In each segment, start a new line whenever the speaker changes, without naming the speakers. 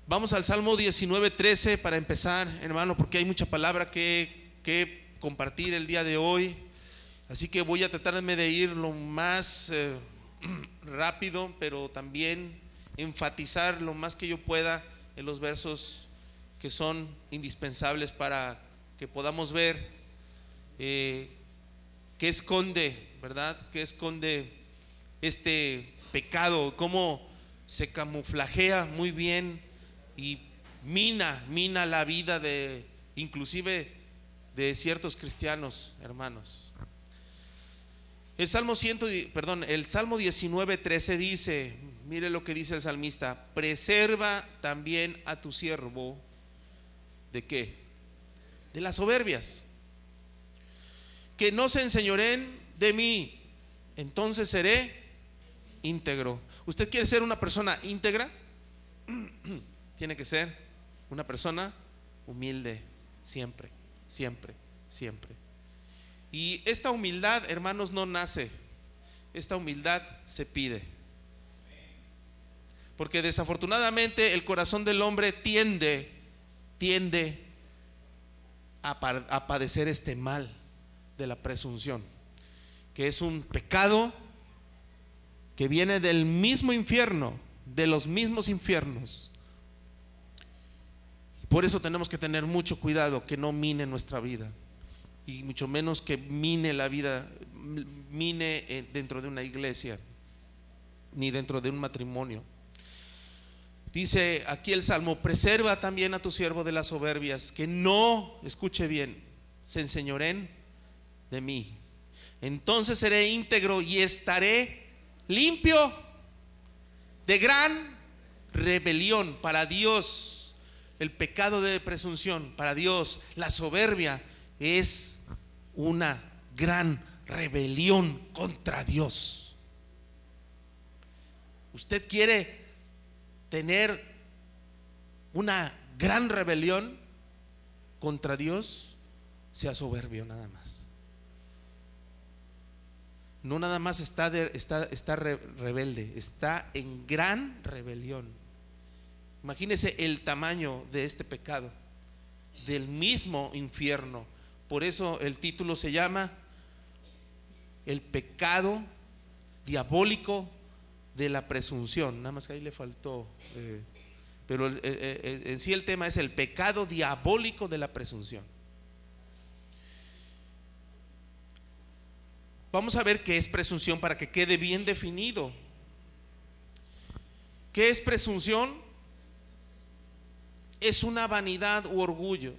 Vamos al Salmo 19:13 para empezar, hermano, porque hay mucha palabra que compartir el día de hoy. Así que voy a tratarme de ir lo más rápido, pero también enfatizar lo más que yo pueda en los versos que son indispensables para que podamos ver qué esconde, ¿verdad? Qué esconde este pecado, cómo se camuflajea muy bien y mina la vida de inclusive de ciertos cristianos, hermanos. El Salmo 19:13 dice, mire lo que dice el salmista: preserva también a tu siervo. ¿De qué? De las soberbias, que no se enseñoreen de mí, entonces seré íntegro. ¿Usted quiere ser una persona íntegra? Tiene que ser una persona humilde, siempre, siempre, siempre. Y esta humildad, hermanos, no nace, esta humildad se pide. Porque desafortunadamente el corazón del hombre tiende a padecer este mal de la presunción, que es un pecado que viene del mismo infierno, de los mismos infiernos. Por eso tenemos que tener mucho cuidado que no mine nuestra vida, y mucho menos que mine la vida, mine dentro de una iglesia, ni dentro de un matrimonio. Dice aquí el Salmo: preserva también a tu siervo de las soberbias, que no, escuche bien, se enseñoreen de mí, entonces seré íntegro y estaré limpio de gran rebelión. Para Dios el pecado de presunción, para Dios la soberbia es una gran rebelión contra Dios. ¿Usted quiere tener una gran rebelión contra Dios? Sea soberbio nada más. No nada más está rebelde, está en gran rebelión. Imagínese el tamaño de este pecado, del mismo infierno. Por eso el título se llama el pecado diabólico de la presunción. Nada más que ahí le faltó, pero en sí el tema es el pecado diabólico de la presunción. Vamos a ver qué es presunción para que quede bien definido. ¿Qué es presunción? Es una vanidad u orgullo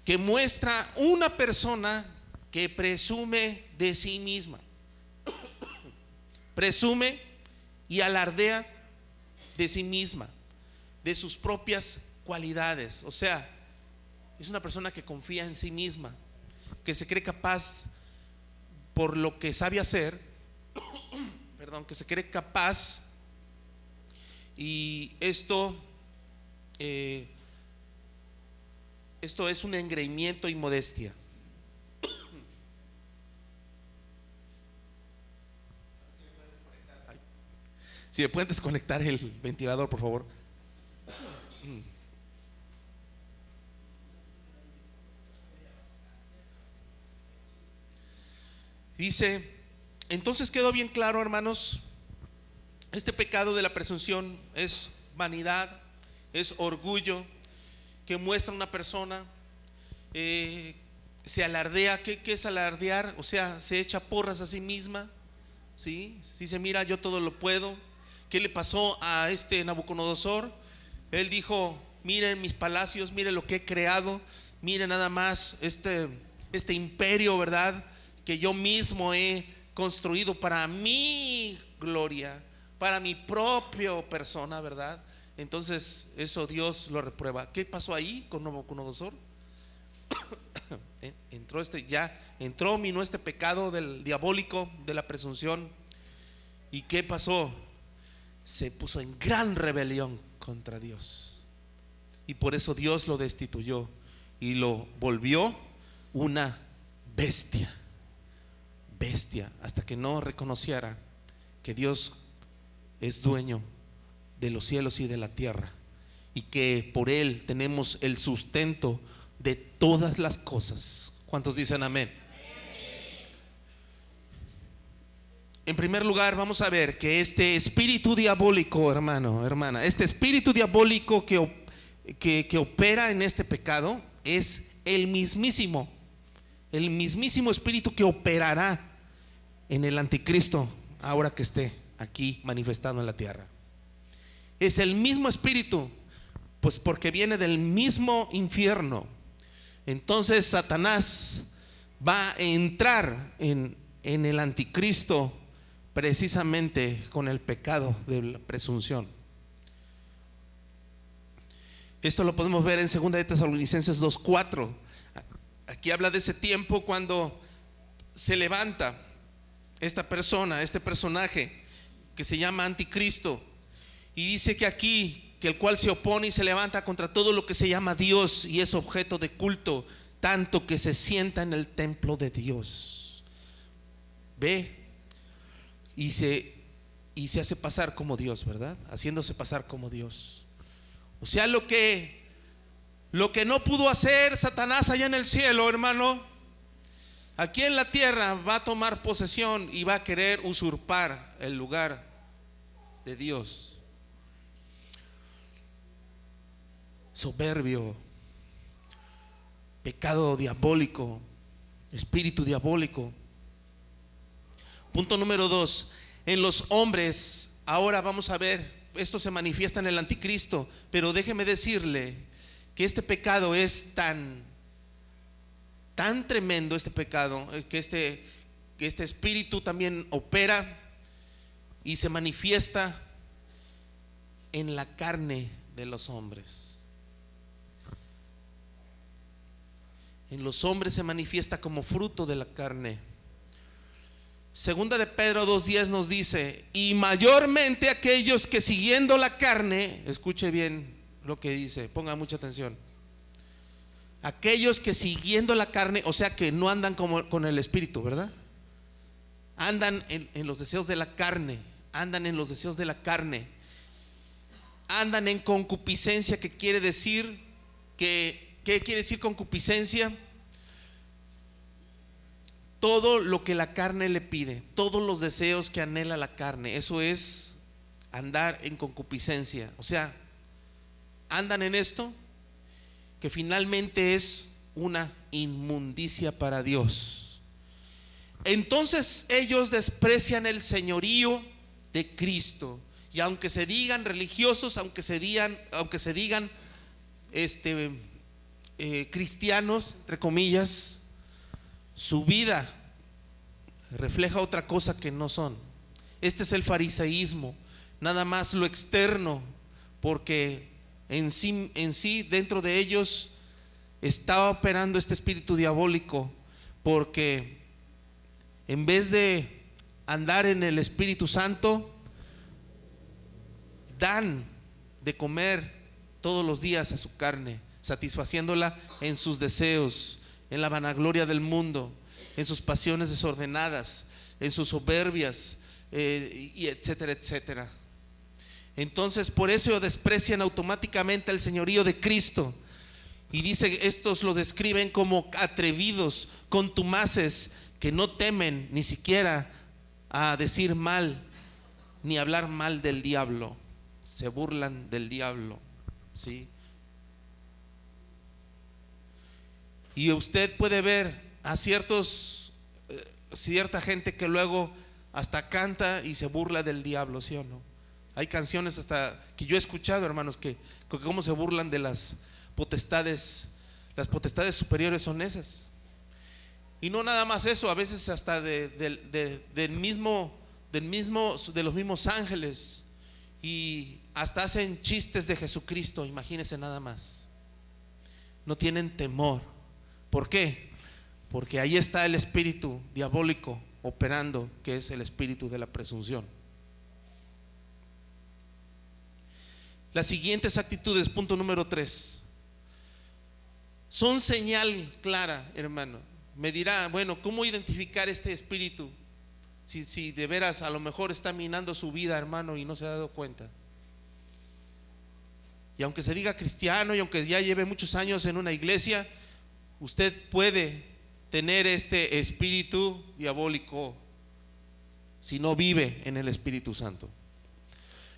que muestra una persona que presume de sí misma, presume y alardea de sí misma, de sus propias cualidades. O sea, es una persona que confía en sí misma, que se cree capaz por lo que sabe hacer, que se cree capaz. Y esto es un engreimiento y modestia. Si me pueden desconectar el ventilador, por favor. Dice, entonces quedó bien claro, hermanos, este pecado de la presunción es vanidad, es orgullo que muestra una persona, se alardea. ¿Qué es alardear? O sea, se echa porras a sí misma, ¿sí? Dice, mira, yo todo lo puedo. ¿Qué le pasó a este Nabucodonosor? Él dijo, miren mis palacios, miren lo que he creado, miren nada más este imperio, ¿verdad?, que yo mismo he construido para mi gloria, para mi propia persona, ¿verdad? Entonces eso Dios lo reprueba. ¿Qué pasó ahí con Nabucodonosor? Minó este pecado del diabólico de la presunción. ¿Y qué pasó? Se puso en gran rebelión contra Dios, y por eso Dios lo destituyó y lo volvió una bestia, hasta que no reconociera que Dios es dueño de los cielos y de la tierra, y que por Él tenemos el sustento de todas las cosas. ¿Cuántos dicen amén? En primer lugar, vamos a ver que este espíritu diabólico, hermano, hermana, este espíritu diabólico que opera en este pecado es el mismísimo espíritu que operará en el anticristo ahora que esté aquí manifestado en la tierra. Es el mismo espíritu, pues porque viene del mismo infierno. Entonces Satanás va a entrar en el anticristo precisamente con el pecado de la presunción. Esto lo podemos ver en 2 de Tesalonicenses 2:4. Aquí habla de ese tiempo cuando se levanta esta persona, este personaje que se llama anticristo, y dice que aquí, que el cual se opone y se levanta contra todo lo que se llama Dios y es objeto de culto, tanto que se sienta en el templo de Dios. Ve, y se hace pasar como Dios, ¿verdad? Haciéndose pasar como Dios. O sea, lo que no pudo hacer Satanás allá en el cielo, hermano, aquí en la tierra va a tomar posesión y va a querer usurpar el lugar de Dios. Soberbio, pecado diabólico, espíritu diabólico. Punto número 2, en los hombres, ahora vamos a ver, esto se manifiesta en el anticristo, pero déjeme decirle que este pecado es tan tremendo, este pecado, que este espíritu también opera y se manifiesta en la carne de los hombres. En los hombres se manifiesta como fruto de la carne. Segunda de Pedro 2:10 nos dice: y mayormente aquellos que siguiendo la carne, escuche bien lo que dice, ponga mucha atención. Aquellos que siguiendo la carne, o sea que no andan como con el espíritu, ¿verdad? Andan en los deseos de la carne, andan en los deseos de la carne, andan en concupiscencia, que quiere decir ¿qué quiere decir concupiscencia? Todo lo que la carne le pide, todos los deseos que anhela la carne, eso es andar en concupiscencia. O sea, andan en esto que finalmente es una inmundicia para Dios. Entonces ellos desprecian el señorío de Cristo, y aunque se digan religiosos, aunque se digan cristianos, entre comillas, su vida refleja otra cosa que no son. Este es el fariseísmo, nada más lo externo, porque en sí dentro de ellos está operando este espíritu diabólico, porque en vez de andar en el Espíritu Santo, dan de comer todos los días a su carne, satisfaciéndola en sus deseos, en la vanagloria del mundo, en sus pasiones desordenadas, en sus soberbias, y etcétera, etcétera. Entonces por eso desprecian automáticamente el señorío de Cristo, y dice, estos lo describen como atrevidos, contumaces, que no temen ni siquiera a decir mal ni hablar mal del diablo. Se burlan del diablo, ¿sí? Y usted puede ver a cierta gente que luego hasta canta y se burla del diablo, ¿sí o no? Hay canciones hasta que yo he escuchado, hermanos, que cómo se burlan de las potestades superiores son esas. Y no nada más eso, a veces hasta de los mismos ángeles, y hasta hacen chistes de Jesucristo, imagínense nada más. No tienen temor. ¿Por qué? Porque ahí está el espíritu diabólico operando, que es el espíritu de la presunción. Las siguientes actitudes, punto número 3, son señal clara, hermano. Me dirá, bueno, ¿cómo identificar este espíritu? Si de veras a lo mejor está minando su vida, hermano, y no se ha dado cuenta. Y aunque se diga cristiano y aunque ya lleve muchos años en una iglesia, usted puede tener este espíritu diabólico si no vive en el Espíritu Santo.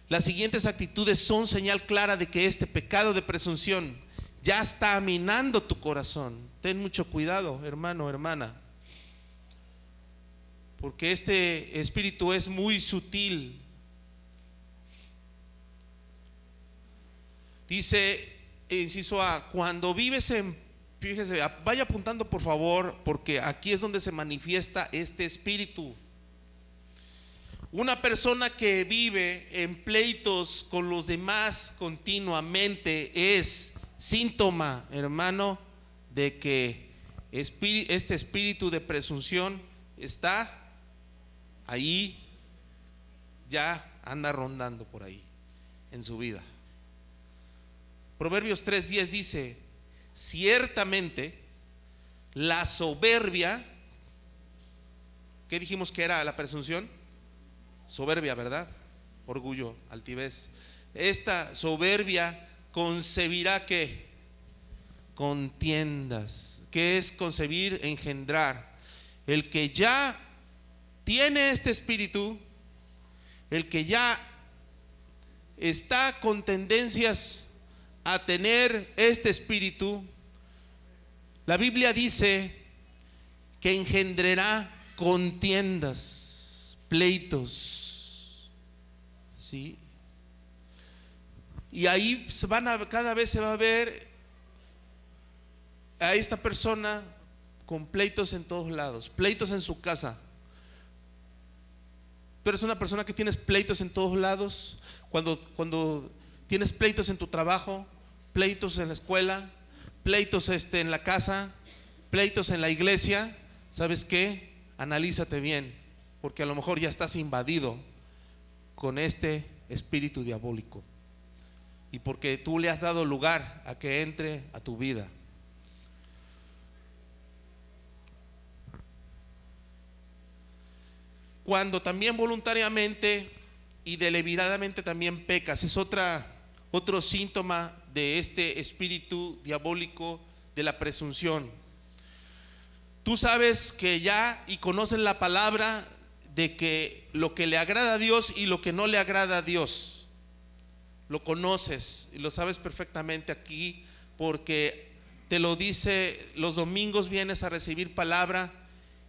Las siguientes actitudes son señal clara de que este pecado de presunción ya está minando tu corazón. Ten mucho cuidado, hermano, hermana, porque este espíritu es muy sutil. Dice, inciso A, cuando vives en, fíjese, vaya apuntando por favor, porque aquí es donde se manifiesta este espíritu. Una persona que vive en pleitos con los demás continuamente es síntoma, hermano, de que este espíritu de presunción está ahí, ya anda rondando por ahí en su vida. Proverbios 3:10 dice: ciertamente la soberbia, ¿qué dijimos que era la presunción? Soberbia, ¿verdad? Orgullo, altivez. Esta soberbia concebirá ¿qué? Contiendas. ¿Qué es concebir? Engendrar. El que ya tiene este espíritu, el que ya está con tendencias a tener este espíritu, la Biblia dice que engendrará contiendas, pleitos, ¿sí? Y ahí cada vez se va a ver a esta persona con pleitos en todos lados, pleitos en su casa. Pero es una persona que tienes pleitos en todos lados, cuando tienes pleitos en tu trabajo, pleitos en la escuela, pleitos en la casa, pleitos en la iglesia, ¿sabes qué? Analízate bien, porque a lo mejor ya estás invadido con este espíritu diabólico y porque tú le has dado lugar a que entre a tu vida. Cuando también voluntariamente y deliberadamente también pecas, es otro síntoma de este espíritu diabólico de la presunción. Tú sabes que ya y conoces la palabra de que lo que le agrada a Dios y lo que no le agrada a Dios, lo conoces y lo sabes perfectamente aquí, porque te lo dice, los domingos vienes a recibir palabra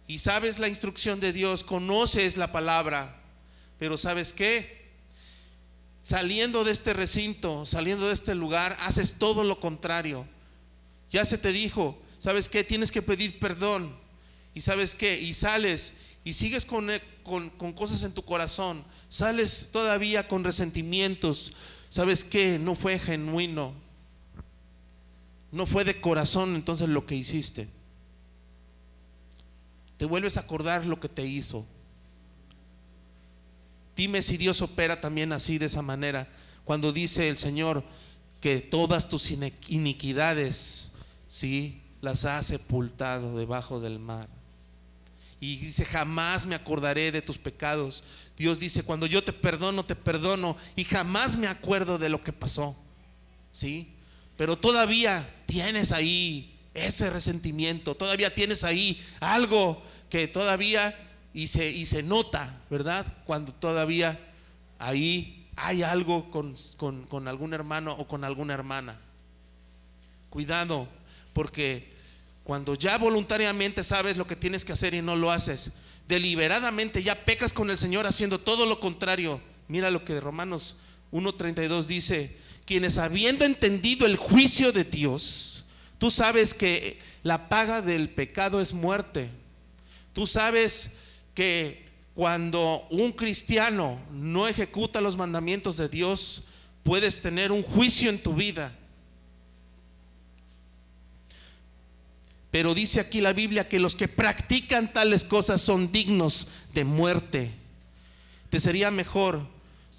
y sabes la instrucción de Dios, conoces la palabra, pero ¿sabes qué? Saliendo de este recinto, saliendo de este lugar, haces todo lo contrario. Ya se te dijo, ¿sabes qué? Tienes que pedir perdón. ¿Y sabes qué? Y sales y sigues con cosas en tu corazón, sales todavía con resentimientos. ¿Sabes qué? No fue genuino, no fue de corazón entonces lo que hiciste. Te vuelves a acordar lo que te hizo. Dime si Dios opera también así, de esa manera, cuando dice el Señor que todas tus iniquidades, sí, las ha sepultado debajo del mar. Y dice, jamás me acordaré de tus pecados. Dios dice, cuando yo te perdono y jamás me acuerdo de lo que pasó, ¿sí? Pero todavía tienes ahí ese resentimiento, todavía tienes ahí algo que todavía y se nota, ¿verdad? Cuando todavía ahí hay algo con algún hermano o con alguna hermana. Cuidado, porque cuando ya voluntariamente sabes lo que tienes que hacer y no lo haces, deliberadamente ya pecas con el Señor haciendo todo lo contrario. Mira lo que Romanos 1:32 dice: quienes habiendo entendido el juicio de Dios, tú sabes que la paga del pecado es muerte. Tú sabes que cuando un cristiano no ejecuta los mandamientos de Dios, puedes tener un juicio en tu vida. Pero dice aquí la Biblia que los que practican tales cosas son dignos de muerte. Te sería mejor,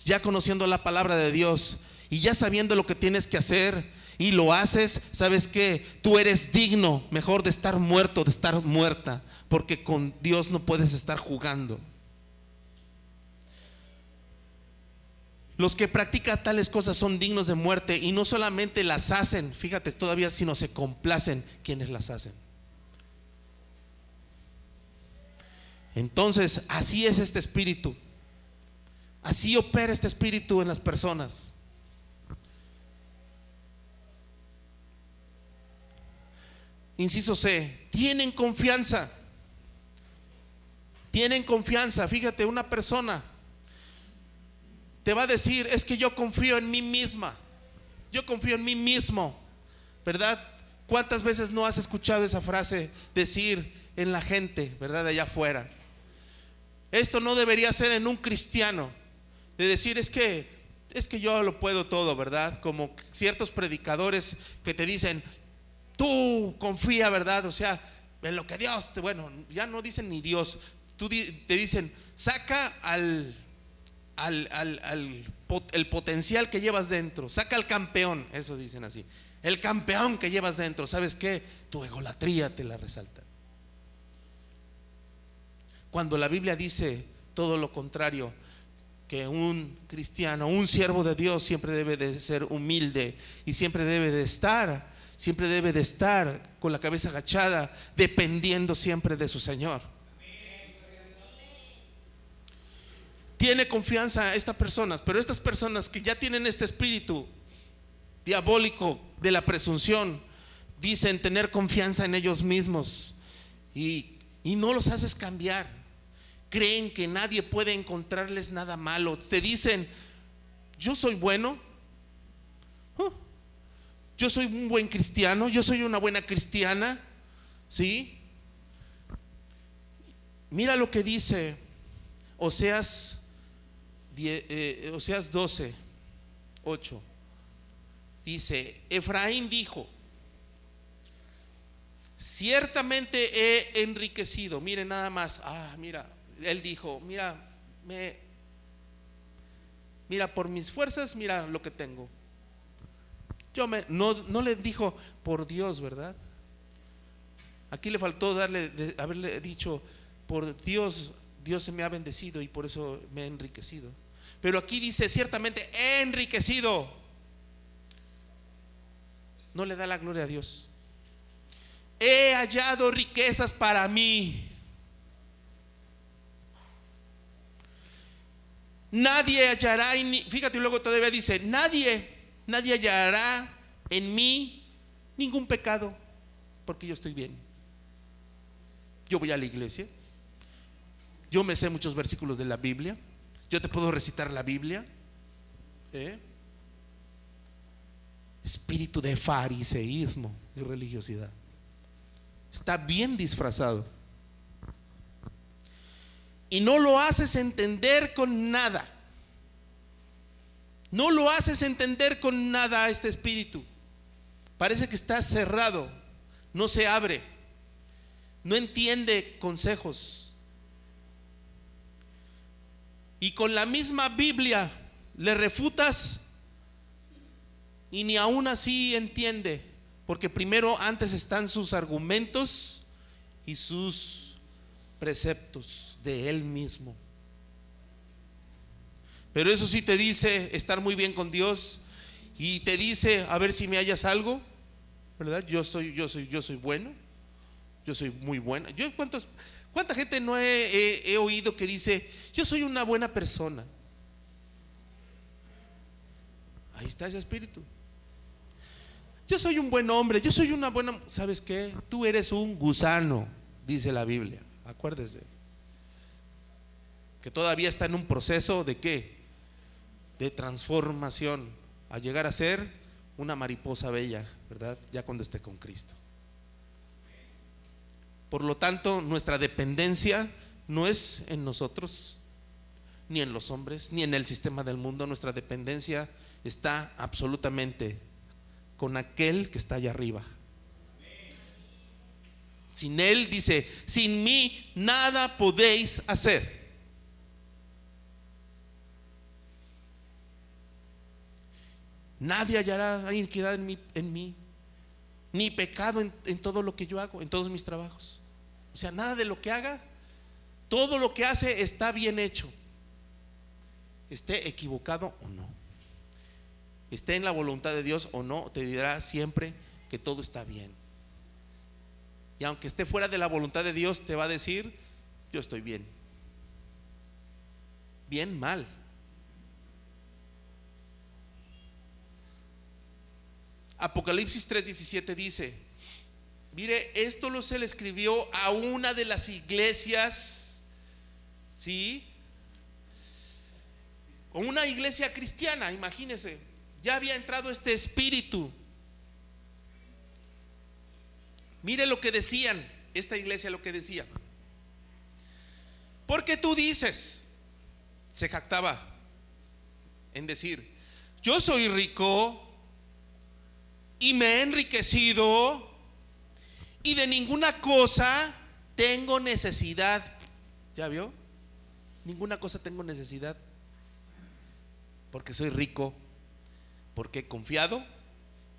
ya conociendo la palabra de Dios y ya sabiendo lo que tienes que hacer y lo haces, ¿sabes qué? Tú eres digno mejor de estar muerto, de estar muerta, porque con Dios no puedes estar jugando. Los que practican tales cosas son dignos de muerte, y no solamente las hacen, fíjate todavía, sino se complacen quienes las hacen. Entonces, así es este espíritu. Así opera este espíritu en las personas. Inciso C, tienen confianza. Tienen confianza. Fíjate, una persona te va a decir: es que yo confío en mí misma, yo confío en mí mismo, ¿verdad? ¿Cuántas veces no has escuchado esa frase decir en la gente, ¿verdad?, de allá afuera? Esto no debería ser en un cristiano, de decir: es que yo lo puedo todo, ¿verdad? Como ciertos predicadores que te dicen: tú confía, ¿verdad? O sea, en lo que Dios, bueno, ya no dicen ni Dios, te dicen: saca el potencial que llevas dentro, saca al campeón, eso dicen así, el campeón que llevas dentro. ¿Sabes qué? Tu egolatría te la resalta, cuando la Biblia dice todo lo contrario, que un cristiano, un siervo de Dios siempre debe de ser humilde y siempre debe de estar con la cabeza agachada, dependiendo siempre de su Señor. Tiene confianza estas personas, pero estas personas que ya tienen este espíritu diabólico de la presunción, dicen tener confianza en ellos mismos y no los haces cambiar. Creen que nadie puede encontrarles nada malo. Te dicen: yo soy bueno, yo soy un buen cristiano, yo soy una buena cristiana, ¿sí? Mira lo que dice Oseas 12, 8. Dice: Efraín dijo: ciertamente he enriquecido. Miren nada más. Mira, él dijo: mira, por mis fuerzas, mira lo que tengo. No le dijo por Dios, ¿verdad? Aquí le faltó haberle dicho: por Dios se me ha bendecido y por eso me he enriquecido. Pero aquí dice: ciertamente he enriquecido. No le da la gloria a Dios. He hallado riquezas para mí. Nadie hallará fíjate, luego todavía dice: nadie hallará en mí ningún pecado, porque yo estoy bien. Yo voy a la iglesia, yo me sé muchos versículos de la Biblia, yo te puedo recitar la Biblia. Espíritu de fariseísmo y religiosidad está bien disfrazado, y no lo haces entender con nada. No lo haces entender con nada a este espíritu. Parece que está cerrado, no se abre, no entiende consejos. Y con la misma Biblia le refutas y ni aún así entiende, porque primero antes están sus argumentos y sus preceptos de él mismo. Pero eso sí te dice estar muy bien con Dios, y te dice: a ver si me hallas algo, ¿verdad? Yo soy bueno, yo soy muy buena. ¿Cuánta gente no he oído que dice: yo soy una buena persona? Ahí está ese espíritu. Yo soy un buen hombre, yo soy una buena. ¿Sabes qué? Tú eres un gusano, dice la Biblia. Acuérdese que todavía está en un proceso de ¿qué? De transformación, a llegar a ser una mariposa bella, ¿verdad? Ya cuando esté con Cristo. Por lo tanto, nuestra dependencia no es en nosotros, ni en los hombres, ni en el sistema del mundo. Nuestra dependencia está absolutamente con aquel que está allá arriba. Sin él, dice: sin mí nada podéis hacer. Nadie hallará iniquidad en mí, ni pecado en todo lo que yo hago, en todos mis trabajos. O sea, nada de lo que haga, todo lo que hace está bien hecho. esté equivocado o no, esté en la voluntad de Dios o no, te dirá siempre que todo está bien. Y aunque esté fuera de la voluntad de Dios, te va a decir: yo estoy bien. Bien, mal. Apocalipsis 3:17 dice: mire, esto se le escribió a una de las iglesias, ¿sí? O una iglesia cristiana, imagínense, ya había entrado este espíritu. Mire lo que decían, esta iglesia lo que decía: porque tú dices, se jactaba en decir, yo soy rico y me he enriquecido y de ninguna cosa tengo necesidad. ¿Ya vio? Ninguna cosa tengo necesidad, porque soy rico, porque he confiado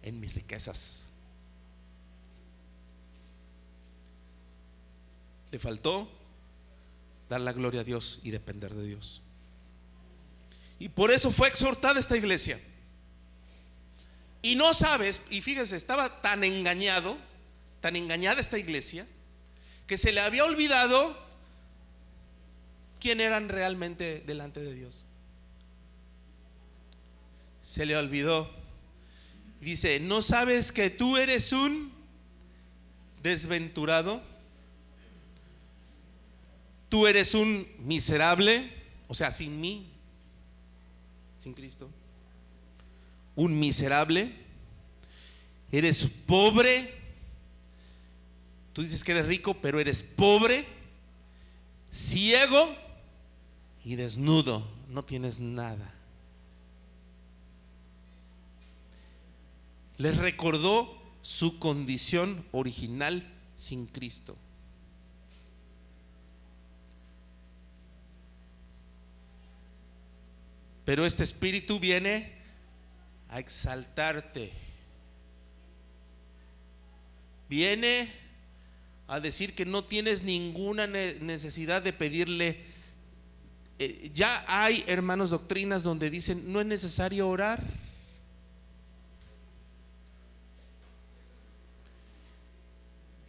en mis riquezas. Le faltó dar la gloria a Dios y depender de Dios. Y por eso fue exhortada esta iglesia. Y no sabes, y fíjense, estaba tan engañada esta iglesia, que se le había olvidado quién eran realmente delante de Dios. Se le olvidó. Dice: ¿no sabes que tú eres un desventurado? Tú eres un miserable, o sea, sin mí, sin Cristo, un miserable. Eres pobre. Tú dices que eres rico, pero eres pobre, ciego y desnudo. No tienes nada. Les recordó su condición original sin Cristo. Pero este espíritu viene a exaltarte, viene a decir que no tienes ninguna necesidad de pedirle. Ya hay, hermanos, doctrinas donde dicen: no es necesario orar.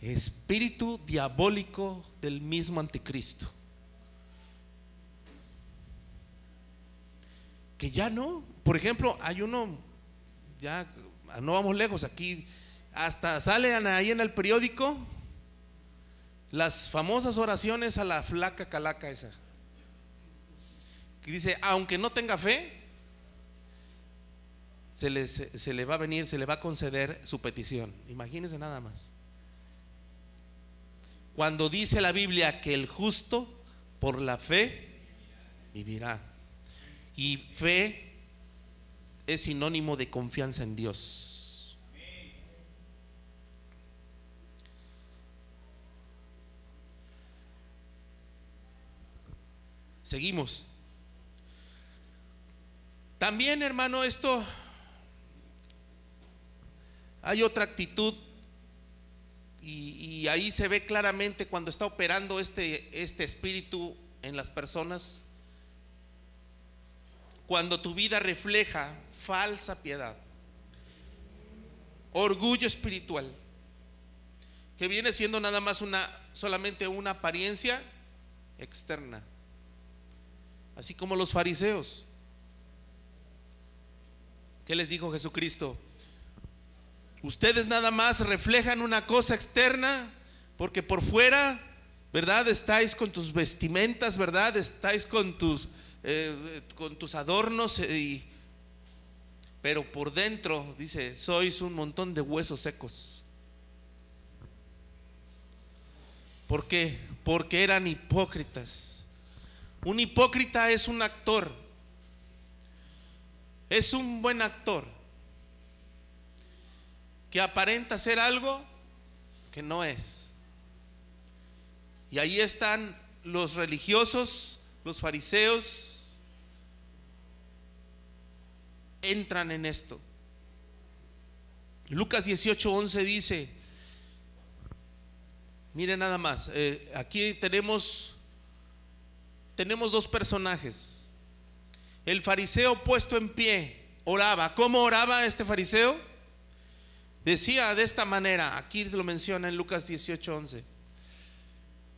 Espíritu diabólico del mismo anticristo, que ya no. Por ejemplo, hay uno, ya no vamos lejos, aquí hasta salen ahí en el periódico las famosas oraciones a la flaca calaca esa, que dice: aunque no tenga fe, se le va a venir, se le va a conceder su petición. Imagínense nada más, cuando dice la Biblia que el justo por la fe vivirá. Y fe es sinónimo de confianza en Dios. Seguimos. También, hermano, esto, hay otra actitud, y ahí se ve claramente cuando está operando este espíritu en las personas. Cuando tu vida refleja falsa piedad, orgullo espiritual, que viene siendo nada más solamente una apariencia externa, así como los fariseos. ¿Qué les dijo Jesucristo? Ustedes nada más reflejan una cosa externa, porque por fuera, ¿verdad?, estáis con tus vestimentas, ¿verdad?, estáis con tus adornos, pero por dentro, dice, sois un montón de huesos secos. ¿Por qué? Porque eran hipócritas. Un hipócrita es un actor, es un buen actor que aparenta ser algo que no es. Y ahí están los religiosos, los fariseos, entran en esto. Lucas 18:11 dice, miren nada más, aquí tenemos dos personajes. El fariseo puesto en pie oraba. ¿Cómo oraba este fariseo? Decía de esta manera, aquí se lo menciona en Lucas 18:11.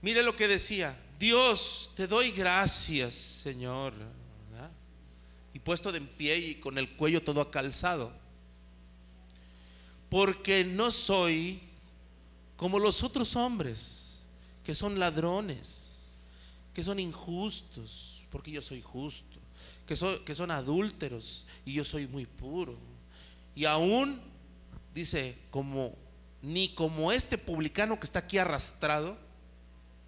Mire lo que decía: Dios, te doy gracias, Señor, ¿verdad? Y puesto de en pie y con el cuello todo acalzado, porque no soy como los otros hombres, que son ladrones, que son injustos, porque yo soy justo, que son adúlteros y yo soy muy puro. Y aún dice, ni como este publicano que está aquí arrastrado,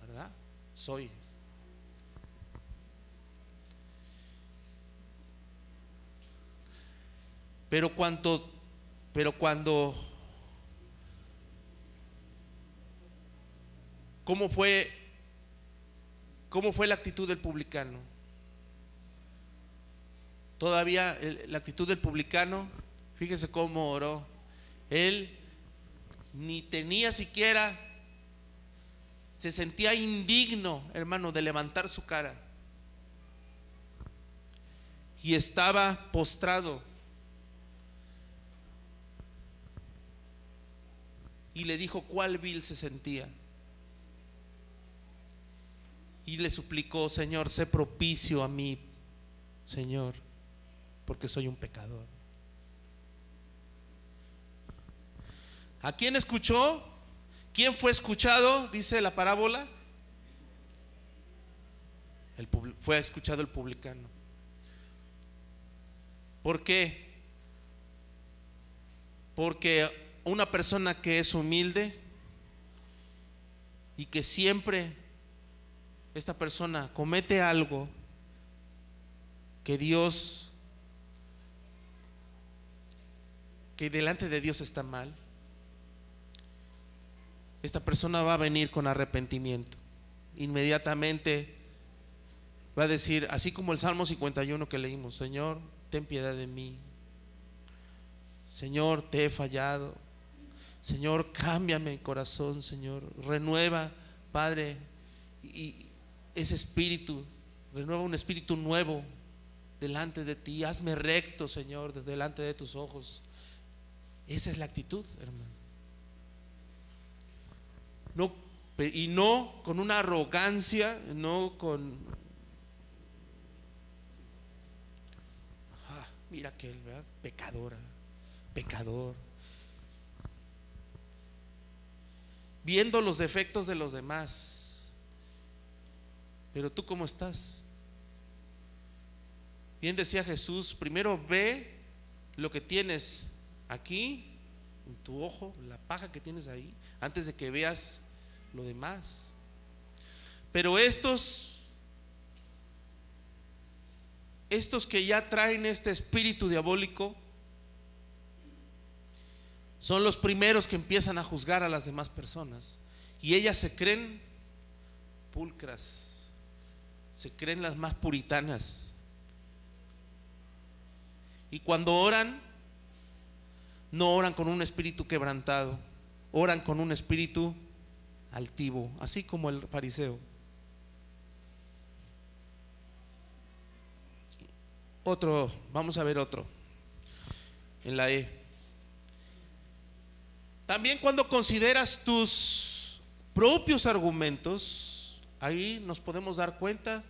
¿verdad? Soy. Pero cuando ¿cómo fue la actitud del publicano? Todavía la actitud del publicano, fíjese cómo oró. Él ni tenía siquiera, se sentía indigno, hermano, de levantar su cara, y estaba postrado. Y le dijo cuál vil se sentía. Y le suplicó: Señor, sé propicio a mí, Señor, porque soy un pecador. ¿A quién escuchó? ¿Quién fue escuchado? Dice la parábola. Fue escuchado el publicano. ¿Por qué? Porque una persona que es humilde y que siempre esta persona comete algo que delante de Dios está mal, esta persona va a venir con arrepentimiento. Inmediatamente va a decir, así como el Salmo 51 que leímos: Señor, ten piedad de mí. Señor, te he fallado. Señor, cámbiame el corazón, Señor. Renueva, Padre, y ese espíritu, renueva un espíritu nuevo delante de ti. Hazme recto, Señor, delante de tus ojos. Esa es la actitud, hermano. Y no con una arrogancia, no con mira aquel, ¿verdad? Pecador, viendo los defectos de los demás. Pero tú, ¿cómo estás? Bien decía Jesús: primero ve lo que tienes aquí en tu ojo, la paja que tienes ahí, antes de que veas lo demás. Pero estos que ya traen este espíritu diabólico son los primeros que empiezan a juzgar a las demás personas, y ellas se creen pulcras, se creen las más puritanas, y cuando oran, no oran con un espíritu quebrantado, oran con un espíritu altivo, así como el fariseo. Vamos a ver otro en la E. También cuando consideras tus propios argumentos, ahí nos podemos dar cuenta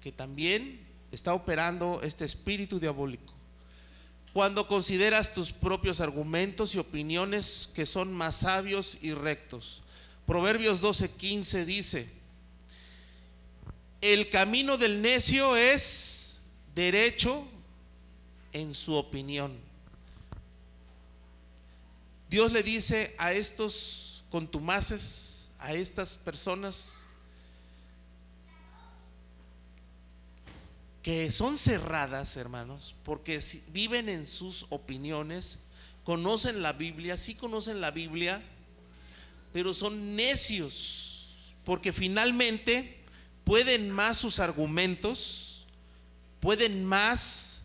que también está operando este espíritu diabólico. Cuando consideras tus propios argumentos y opiniones que son más sabios y rectos. Proverbios 12:15 dice: el camino del necio es derecho en su opinión. Dios le dice a estos contumaces, a estas personas que son cerradas, hermanos, porque viven en sus opiniones, conocen la Biblia, sí conocen la Biblia, pero son necios, porque finalmente pueden más sus argumentos, pueden más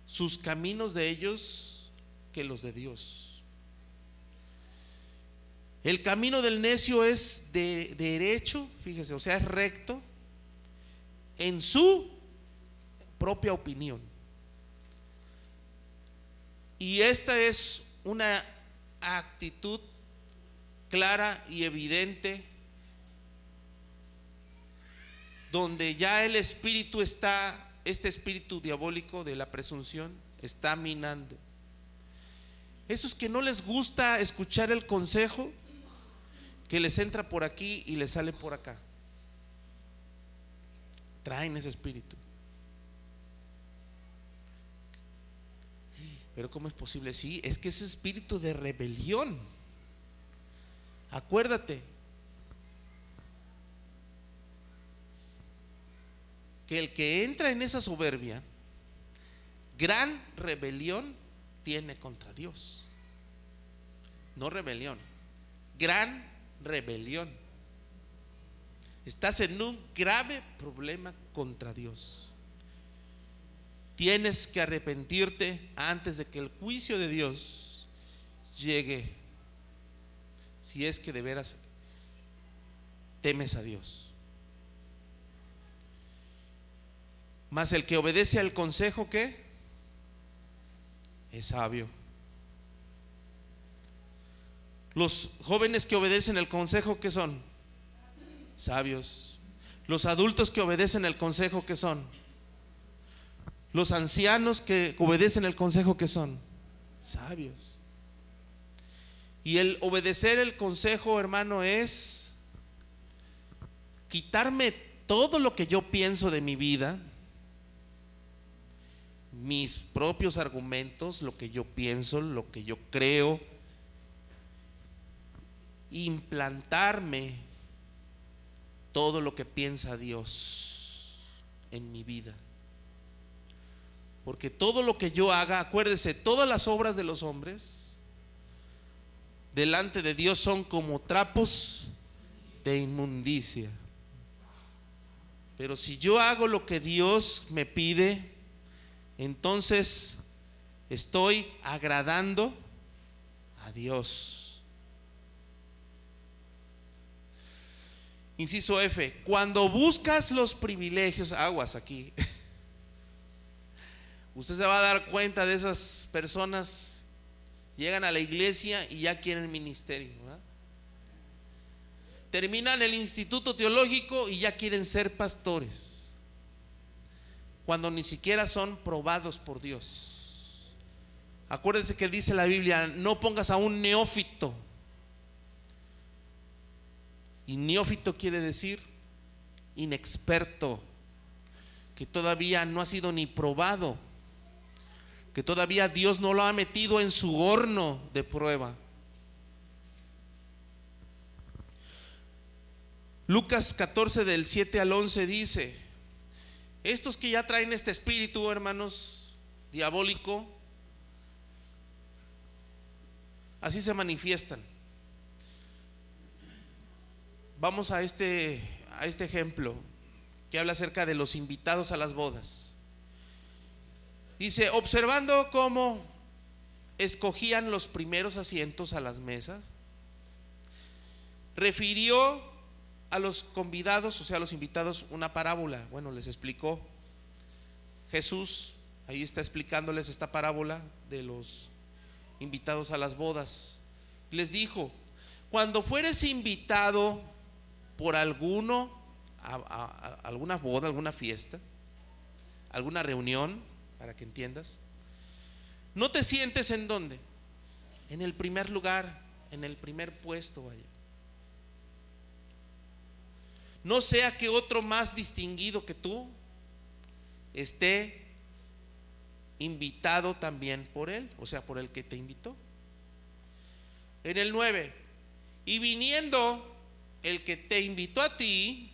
sus caminos de ellos que los de Dios. El camino del necio es de derecho, fíjese, o sea, es recto en su propia opinión. Y esta es una actitud clara y evidente donde ya el espíritu está, este espíritu diabólico de la presunción está minando. Esos que no les gusta escuchar el consejo, que les entra por aquí y les sale por acá, traen ese espíritu. Pero ¿cómo es posible? Sí, es que ese espíritu de rebelión, acuérdate que el que entra en esa soberbia, gran rebelión tiene contra Dios. No rebelión, gran rebelión. Estás en un grave problema contra Dios. Tienes que arrepentirte antes de que el juicio de Dios llegue, si es que de veras temes a Dios. Mas el que obedece al consejo, ¿qué? Es sabio. Los jóvenes que obedecen el consejo, ¿qué son? Sabios. Los adultos que obedecen el consejo, ¿qué son? Los ancianos que obedecen el consejo, ¿qué son? Sabios. Y el obedecer el consejo, hermano, es quitarme todo lo que yo pienso de mi vida, mis propios argumentos, lo que yo pienso, lo que yo creo, implantarme todo lo que piensa Dios en mi vida. Porque todo lo que yo haga, acuérdese, todas las obras de los hombres delante de Dios son como trapos de inmundicia. Pero si yo hago lo que Dios me pide, entonces estoy agradando a Dios. Inciso F, cuando buscas los privilegios, aguas aquí. Usted se va a dar cuenta de esas personas, llegan a la iglesia y ya quieren ministerio, ¿verdad? Terminan el instituto teológico y ya quieren ser pastores, cuando ni siquiera son probados por Dios. Acuérdense que dice la Biblia, no pongas a un neófito. Y neófito quiere decir inexperto, que todavía no ha sido ni probado, que todavía Dios no lo ha metido en su horno de prueba. Lucas 14 del 7 al 11 dice: estos que ya traen este espíritu, hermanos, diabólico, así se manifiestan. Vamos a este ejemplo que habla acerca de los invitados a las bodas. Dice, observando cómo escogían los primeros asientos a las mesas, refirió a los convidados, o sea, a los invitados, una parábola. Bueno, les explicó Jesús, ahí está explicándoles esta parábola de los invitados a las bodas. Les dijo, cuando fueres invitado por alguno a alguna boda, alguna fiesta, alguna reunión, para que entiendas, no te sientes en dónde, en el primer lugar, en el primer puesto, vaya. No sea que otro más distinguido que tú esté invitado también por él, o sea, por el que te invitó. En el 9, y viniendo el que te invitó a ti,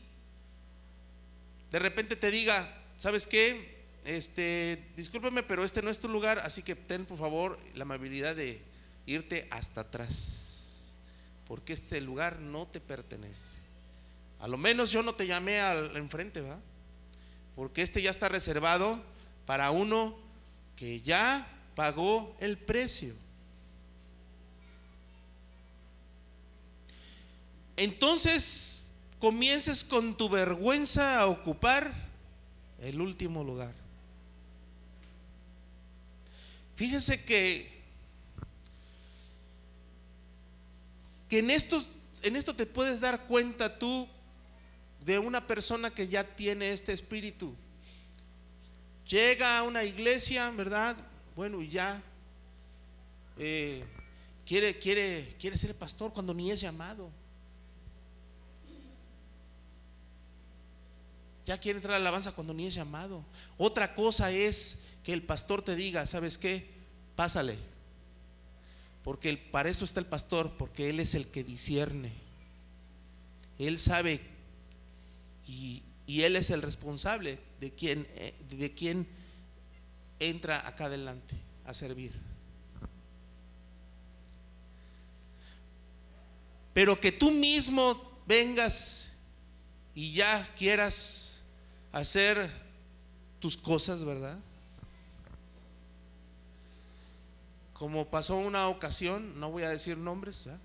de repente te diga, ¿sabes qué? Discúlpeme, pero este no es tu lugar, así que ten por favor la amabilidad de irte hasta atrás, porque este lugar no te pertenece. A lo menos yo no te llamé al enfrente, ¿verdad? Porque este ya está reservado para uno que ya pagó el precio. Entonces comiences con tu vergüenza a ocupar el último lugar. Fíjese que en esto te puedes dar cuenta tú de una persona que ya tiene este espíritu. Llega a una iglesia, ¿verdad? Bueno, y ya quiere ser pastor cuando ni es llamado. Ya quiere entrar a la alabanza cuando ni es llamado. Otra cosa es que el pastor te diga: ¿sabes qué? Pásale. Porque para eso está el pastor, porque él es el que discierne. Él sabe y él es el responsable de quien entra acá adelante a servir. Pero que tú mismo vengas y ya quieras hacer tus cosas, ¿verdad? Como pasó una ocasión, no voy a decir nombres, ¿verdad?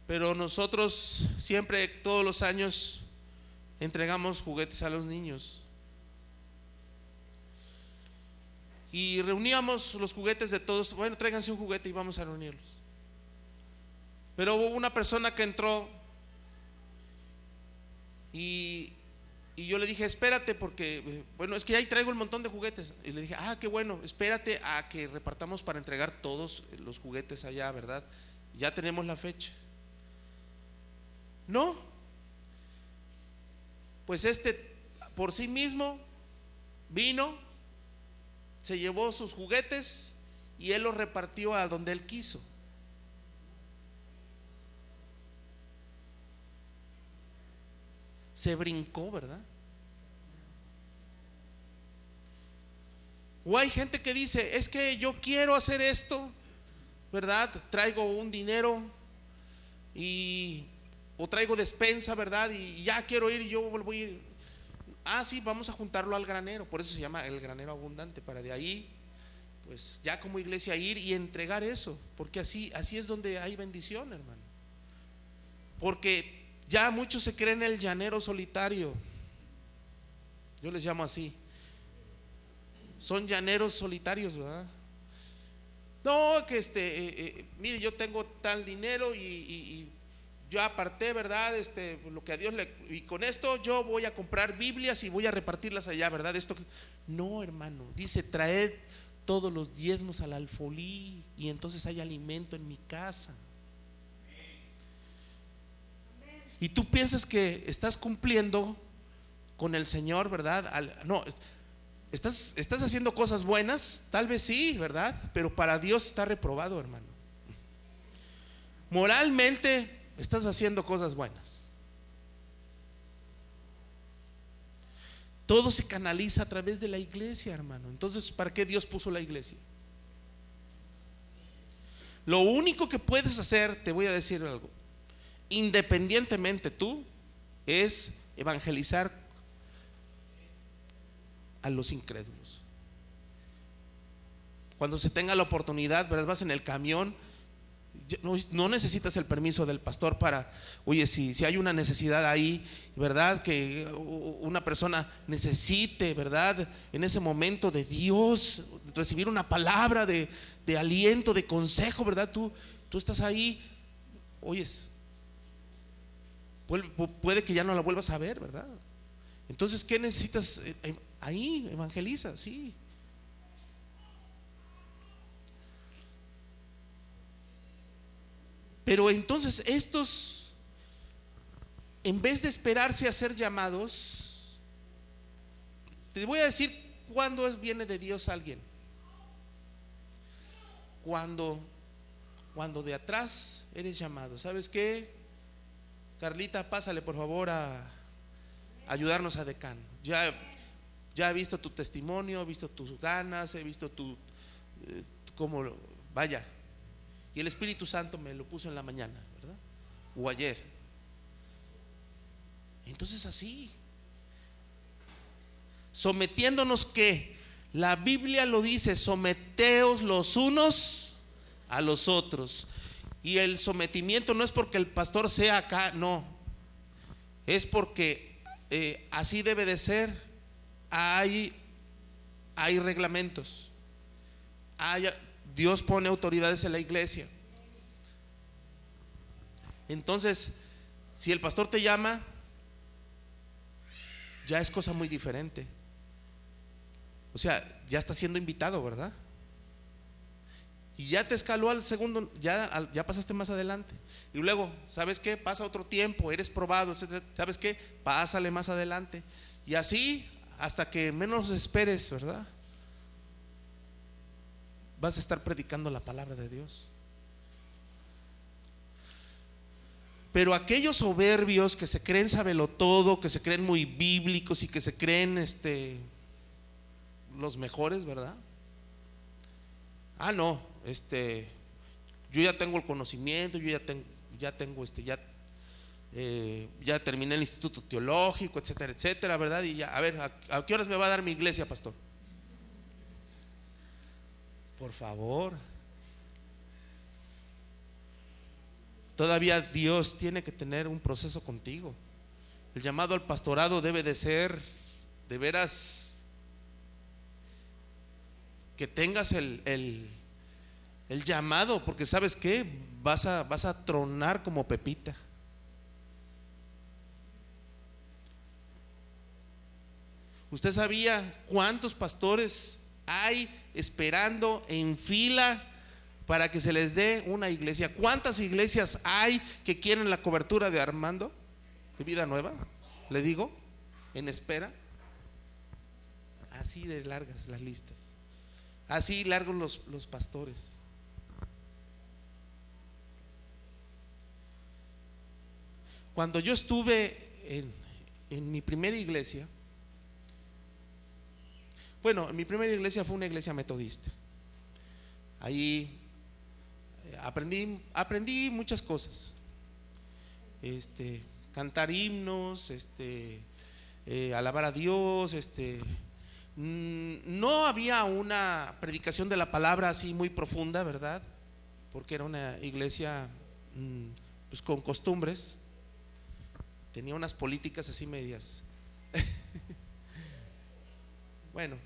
Pero nosotros siempre, todos los años, entregamos juguetes a los niños. Y reuníamos los juguetes de todos. Bueno, tráiganse un juguete y vamos a reunirlos. Pero hubo una persona que entró y yo le dije: espérate, porque bueno, es que ahí traigo un montón de juguetes. Y le dije: qué bueno, espérate a que repartamos para entregar todos los juguetes allá, ¿verdad? Ya tenemos la fecha. No, pues por sí mismo vino, se llevó sus juguetes y él los repartió a donde él quiso. Se brincó, ¿verdad? O hay gente que dice: es que yo quiero hacer esto, ¿verdad? Traigo un dinero o traigo despensa, ¿verdad? Y ya quiero ir y yo voy a ir. Sí, vamos a juntarlo al granero. Por eso se llama el granero abundante, para de ahí, pues ya como iglesia ir y entregar eso. Porque así es donde hay bendición, hermano. Porque ya muchos se creen el llanero solitario. Yo les llamo así. Son llaneros solitarios, ¿verdad? No, que mire, yo tengo tal dinero y yo aparté, ¿verdad? Lo que a Dios y con esto yo voy a comprar Biblias y voy a repartirlas allá, ¿verdad? No, hermano, dice: traed todos los diezmos al alfolí y entonces hay alimento en mi casa. Y tú piensas que estás cumpliendo con el Señor, ¿verdad? No, estás haciendo cosas buenas, tal vez sí, ¿verdad? Pero para Dios está reprobado, hermano. Moralmente estás haciendo cosas buenas. Todo se canaliza a través de la iglesia, hermano. Entonces, ¿para qué Dios puso la iglesia? Lo único que puedes hacer, te voy a decir algo, independientemente tú, es evangelizar a los incrédulos. Cuando se tenga la oportunidad, ¿verdad? Vas en el camión, no necesitas el permiso del pastor para, oye, si hay una necesidad ahí, ¿verdad? Que una persona necesite, ¿verdad? En ese momento de Dios, recibir una palabra de aliento, de consejo, ¿verdad? Tú estás ahí, oyes, puede que ya no la vuelvas a ver, ¿verdad? Entonces, ¿qué necesitas? Ahí evangeliza, sí. Pero entonces estos, en vez de esperarse a ser llamados, te voy a decir cuándo viene de Dios alguien. Cuando de atrás eres llamado. ¿Sabes qué? Carlita, pásale por favor a ayudarnos a decano. Ya he visto tu testimonio, he visto tus ganas, he visto cómo vaya. Y el Espíritu Santo me lo puso en la mañana, ¿verdad? O ayer. Entonces así, sometiéndonos, que la Biblia lo dice: someteos los unos a los otros. Y el sometimiento no es porque el pastor sea acá, no, es porque así debe de ser. Hay hay reglamentos, Dios pone autoridades en la iglesia. Entonces, si el pastor te llama, ya es cosa muy diferente. O sea, ya está siendo invitado, ¿verdad? Y ya te escaló al segundo, ya pasaste más adelante. Y luego, ¿sabes qué? Pasa otro tiempo, eres probado, etcétera. ¿Sabes qué? Pásale más adelante. Y así hasta que menos esperes, ¿verdad? Vas a estar predicando la palabra de Dios. Pero aquellos soberbios que se creen sabelotodo, que se creen muy bíblicos y que se creen los mejores, ¿verdad? No, yo ya tengo el conocimiento, yo ya terminé el instituto teológico, etcétera, etcétera, ¿verdad? Y ya, a ver, ¿a qué horas me va a dar mi iglesia, pastor? Por favor. Todavía Dios tiene que tener un proceso contigo. El llamado al pastorado debe de ser de veras que tengas el llamado, porque ¿sabes qué? Vas a tronar como Pepita. ¿Usted sabía cuántos pastores hay esperando en fila para que se les dé una iglesia? ¿Cuántas iglesias hay que quieren la cobertura de Armando de Vida Nueva? Le digo, en espera. Así de largas las listas, así largos los pastores. Cuando yo estuve en mi primera iglesia, mi primera iglesia fue una iglesia metodista. Ahí aprendí muchas cosas. Cantar himnos, alabar a Dios, no había una predicación de la palabra así muy profunda, ¿verdad? Porque era una iglesia pues con costumbres, tenía unas políticas así medias. Bueno,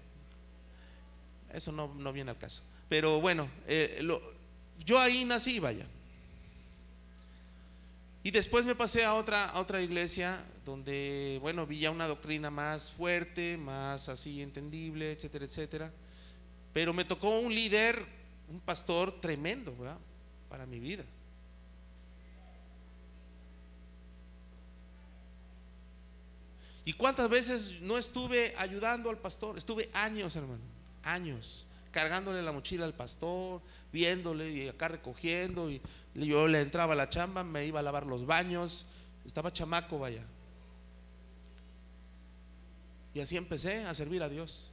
eso no viene al caso. Pero bueno, yo ahí nací, vaya. Y después me pasé a otra iglesia donde, vi ya una doctrina más fuerte, más así entendible, etcétera, etcétera. Pero me tocó un líder, un pastor tremendo, ¿verdad? Para mi vida. ¿Y cuántas veces no estuve ayudando al pastor? Estuve años, hermano, años, cargándole la mochila al pastor, viéndole y acá recogiendo, y yo le entraba a la chamba, me iba a lavar los baños, estaba chamaco, vaya. Y así empecé a servir a Dios.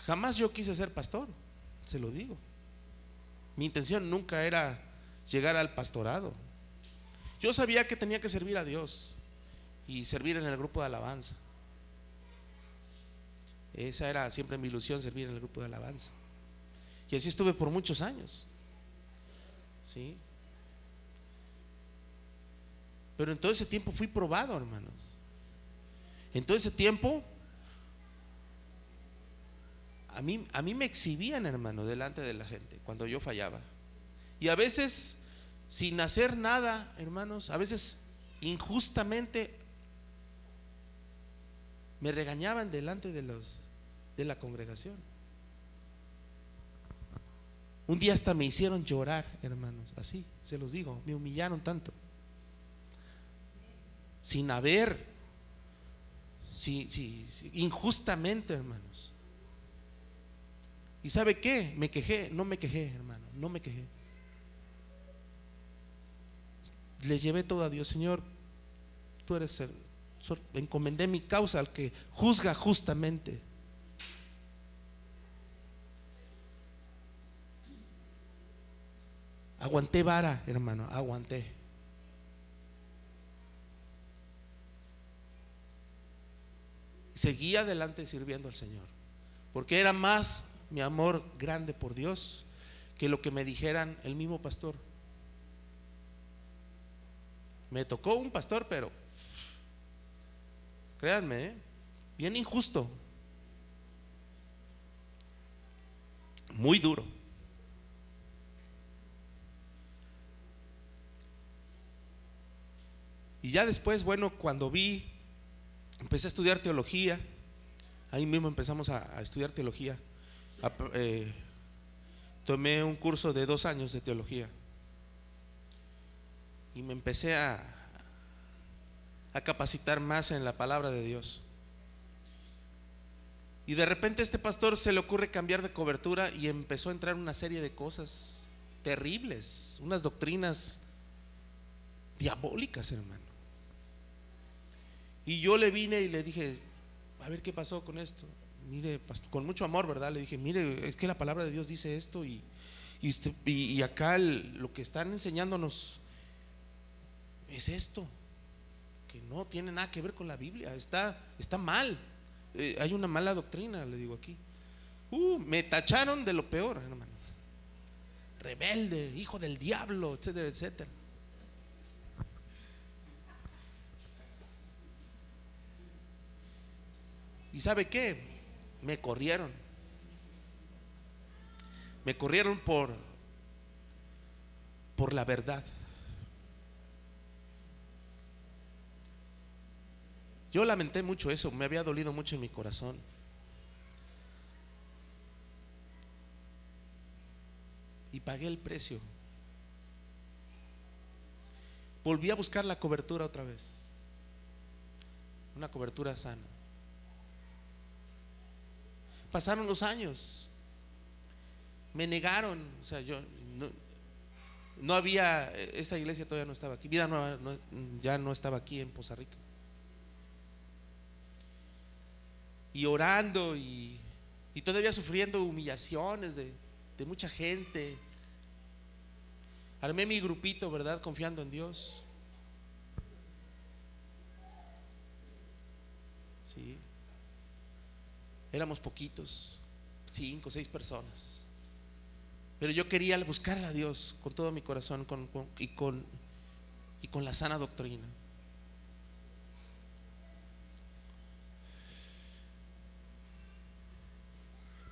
Jamás yo quise ser pastor, se lo digo. Mi intención nunca era llegar al pastorado. Yo sabía que tenía que servir a Dios y servir en el grupo de alabanza. Esa era siempre mi ilusión, servir en el grupo de alabanza. Y así estuve por muchos años. ¿Sí? Pero en todo ese tiempo fui probado, hermanos. En todo ese tiempo a mí me exhibían, hermano, delante de la gente cuando yo fallaba. Y a veces sin hacer nada, hermanos, a veces injustamente me regañaban delante de la congregación. Un día hasta me hicieron llorar, hermanos, así se los digo, me humillaron tanto. Sin haber, injustamente, hermanos. ¿Y sabe qué? Me quejé, no me quejé, hermano, no me quejé. Le llevé todo a Dios. Señor, tú eres encomendé mi causa al que juzga justamente. Aguanté vara, hermano, aguanté. Seguí adelante sirviendo al Señor, porque era más mi amor grande por Dios que lo que me dijeran el mismo pastor. Me tocó un pastor, pero créanme, bien injusto, muy duro. Y ya después, bueno, cuando empecé a estudiar teología, ahí mismo empezamos a estudiar teología. Tomé un curso de 2 años de teología y me empecé a capacitar más en la palabra de Dios. Y de repente a este pastor se le ocurre cambiar de cobertura y empezó a entrar una serie de cosas terribles, unas doctrinas diabólicas, hermano. Y yo le vine y le dije, a ver qué pasó con esto. Mire, pastor, con mucho amor, ¿verdad? Le dije, mire, es que la palabra de Dios dice esto y acá lo que están enseñándonos es esto, que no tiene nada que ver con la Biblia, está mal. Hay una mala doctrina, le digo aquí. Me tacharon de lo peor, hermano. Rebelde, hijo del diablo, etcétera, etcétera. ¿Y sabe qué? Me corrieron por la verdad. Yo lamenté mucho eso, me había dolido mucho en mi corazón. Y pagué el precio. Volví a buscar la cobertura otra vez, una cobertura sana. Pasaron los años, me negaron, o sea, yo no había, esa iglesia todavía no estaba aquí, Vida Nueva ya no estaba aquí en Poza Rica. Y orando y todavía sufriendo humillaciones de mucha gente. Armé mi grupito, ¿verdad? Confiando en Dios. Sí. Éramos poquitos, 5 o 6 personas. Pero yo quería buscar a Dios con todo mi corazón y con la sana doctrina.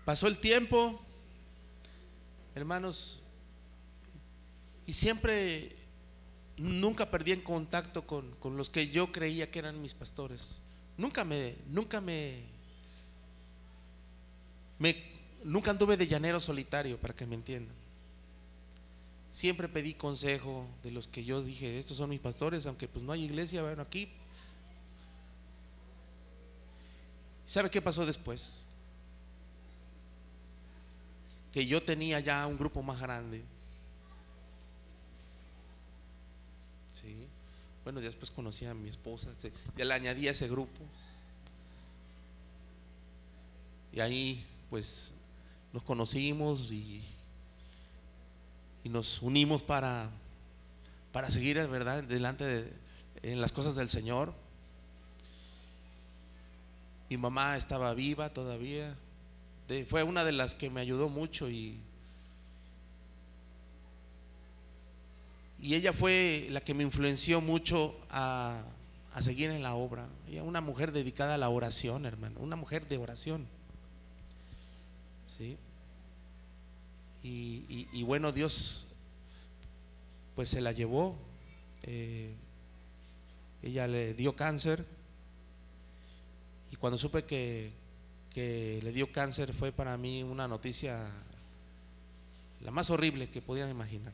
Pasó el tiempo, hermanos, y nunca perdí en contacto con los que yo creía que eran mis pastores. Nunca anduve de llanero solitario, para que me entiendan. Siempre pedí consejo de los que yo dije, estos son mis pastores, aunque pues no hay iglesia, bueno, aquí. ¿Sabe qué pasó después? Que yo tenía ya un grupo más grande. Sí. Bueno, después conocí a mi esposa, ya le añadí a ese grupo. Y ahí pues nos conocimos y nos unimos para seguir, ¿verdad?, delante en las cosas del Señor. Mi mamá estaba viva todavía, fue una de las que me ayudó mucho y ella fue la que me influenció mucho a seguir en la obra. Ella, una mujer dedicada a la oración, hermano, una mujer de oración. ¿Sí? Y bueno, Dios pues se la llevó. Ella le dio cáncer y cuando supe que le dio cáncer fue para mí una noticia la más horrible que pudieran imaginar.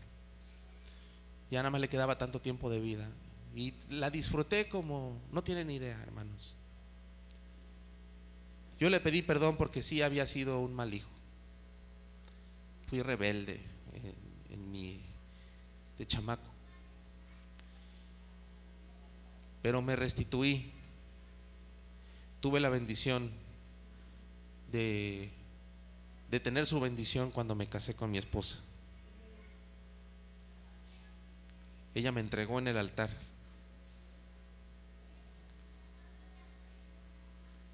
Ya nada más le quedaba tanto tiempo de vida y la disfruté como no tienen idea, hermanos. Yo le pedí perdón porque sí había sido un mal hijo. Fui rebelde de chamaco, pero me restituí. Tuve la bendición de tener su bendición cuando me casé con mi esposa. Ella me entregó en el altar.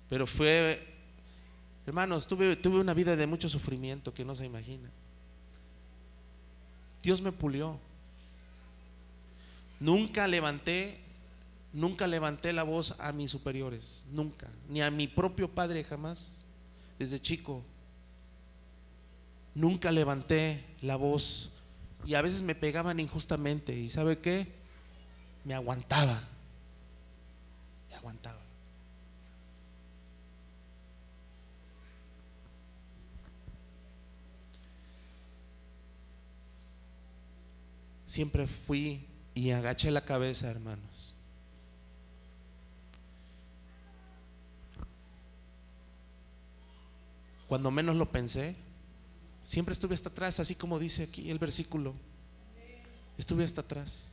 Pero hermanos, tuve una vida de mucho sufrimiento que no se imagina. Dios me pulió. Nunca levanté Nunca levanté la voz a mis superiores, nunca, ni a mi propio padre jamás, desde chico. Nunca levanté la voz y a veces me pegaban injustamente y ¿sabe qué? Me aguantaba. Siempre fui y agaché la cabeza, hermanos. Cuando menos lo pensé, siempre estuve hasta atrás, así como dice aquí el versículo. Estuve hasta atrás.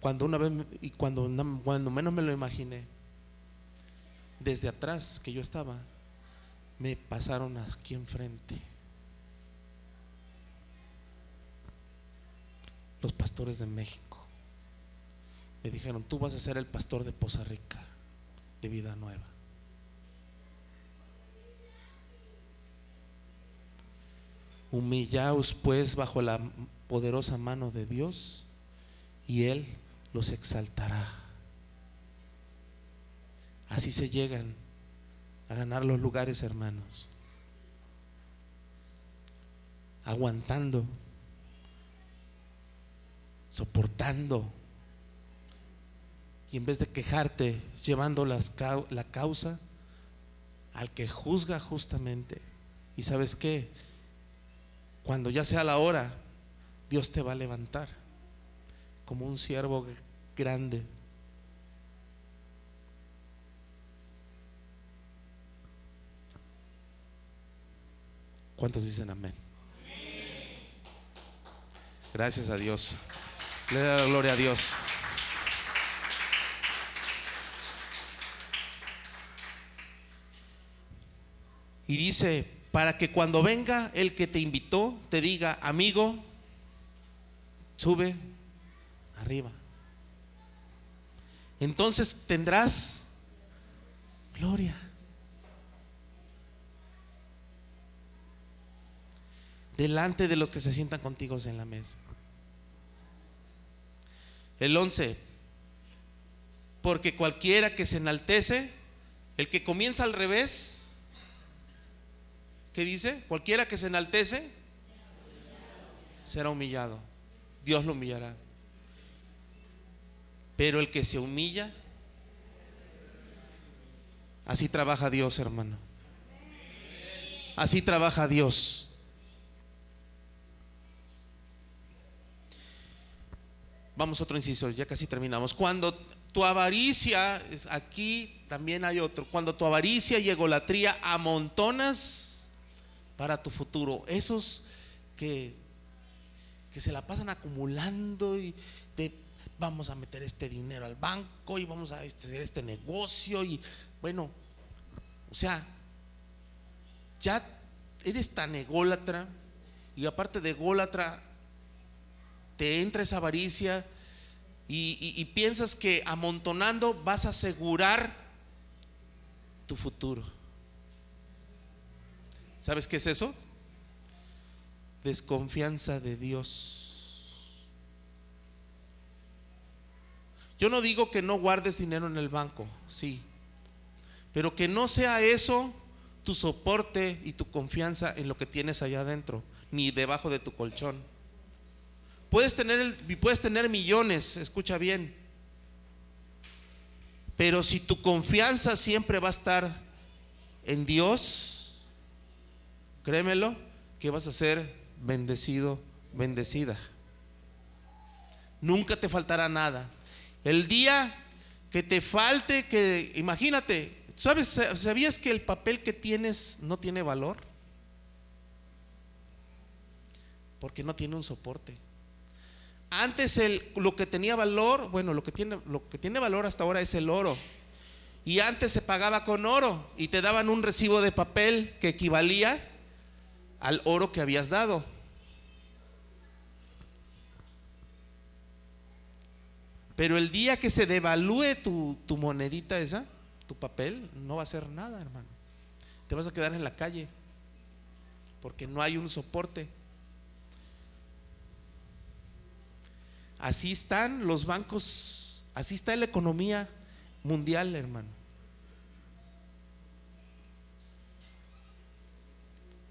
Cuando menos me lo imaginé, desde atrás que yo estaba, me pasaron aquí enfrente los pastores de México. Me dijeron: tú vas a ser el pastor de Poza Rica, de Vida Nueva. Humillaos pues bajo la poderosa mano de Dios y Él los exaltará. Así se llegan a ganar los lugares, hermanos, aguantando, soportando, y en vez de quejarte, llevando la causa al que juzga justamente. Y ¿sabes qué? Cuando ya sea la hora, Dios te va a levantar como un siervo grande. ¿Cuántos dicen amén? Gracias a Dios. Le da la gloria a Dios. Y dice: para que cuando venga el que te invitó te diga: amigo, sube arriba. Entonces tendrás gloria. Delante de los que se sientan contigo en la mesa. El 11: porque cualquiera que se enaltece, el que comienza al revés, ¿qué dice? Cualquiera que se enaltece será humillado. Dios lo humillará. Pero el que se humilla, así trabaja Dios, hermano. Así trabaja Dios. Vamos a otro inciso, ya casi terminamos. Cuando tu avaricia, aquí también hay otro, cuando tu avaricia y egolatría amontonas para tu futuro, esos que se la pasan acumulando y vamos a meter este dinero al banco y vamos a hacer este negocio, y bueno, o sea, ya eres tan ególatra, y aparte de ególatra te entra esa avaricia y piensas que amontonando vas a asegurar tu futuro. ¿Sabes qué es eso? Desconfianza de Dios. Yo no digo que no guardes dinero en el banco, sí, pero que no sea eso tu soporte y tu confianza en lo que tienes allá adentro, ni debajo de tu colchón. Puedes tener millones, escucha bien, pero si tu confianza siempre va a estar en Dios, créemelo que vas a ser bendecido, bendecida. Nunca te faltará nada. El día que te falte, que imagínate, ¿sabías que el papel que tienes no tiene valor? Porque no tiene un soporte. Antes lo que tenía valor, bueno, lo que tiene valor hasta ahora es el oro. Y antes se pagaba con oro y te daban un recibo de papel que equivalía al oro que habías dado. Pero el día que se devalúe tu monedita esa, tu papel, no va a ser nada, hermano. Te vas a quedar en la calle porque no hay un soporte. Así están los bancos, así está la economía mundial, hermano.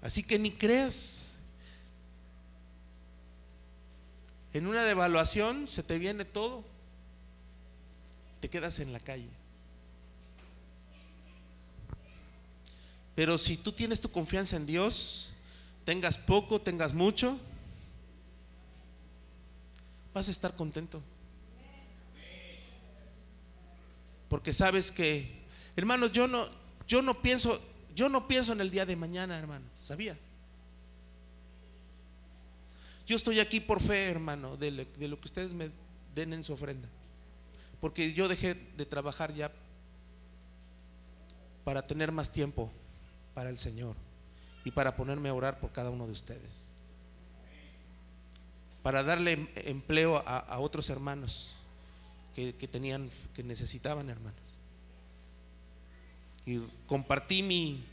Así que ni creas. En una devaluación se te viene todo, te quedas en la calle. Pero si tú tienes tu confianza en Dios, tengas poco, tengas mucho, vas a estar contento. Porque sabes que, hermano, yo no pienso en el día de mañana, hermano, ¿sabía? Yo estoy aquí por fe, hermano, de lo que ustedes me den en su ofrenda. Porque yo dejé de trabajar ya para tener más tiempo para el Señor y para ponerme a orar por cada uno de ustedes, para darle empleo a otros hermanos que necesitaban, hermanos. Y compartí mi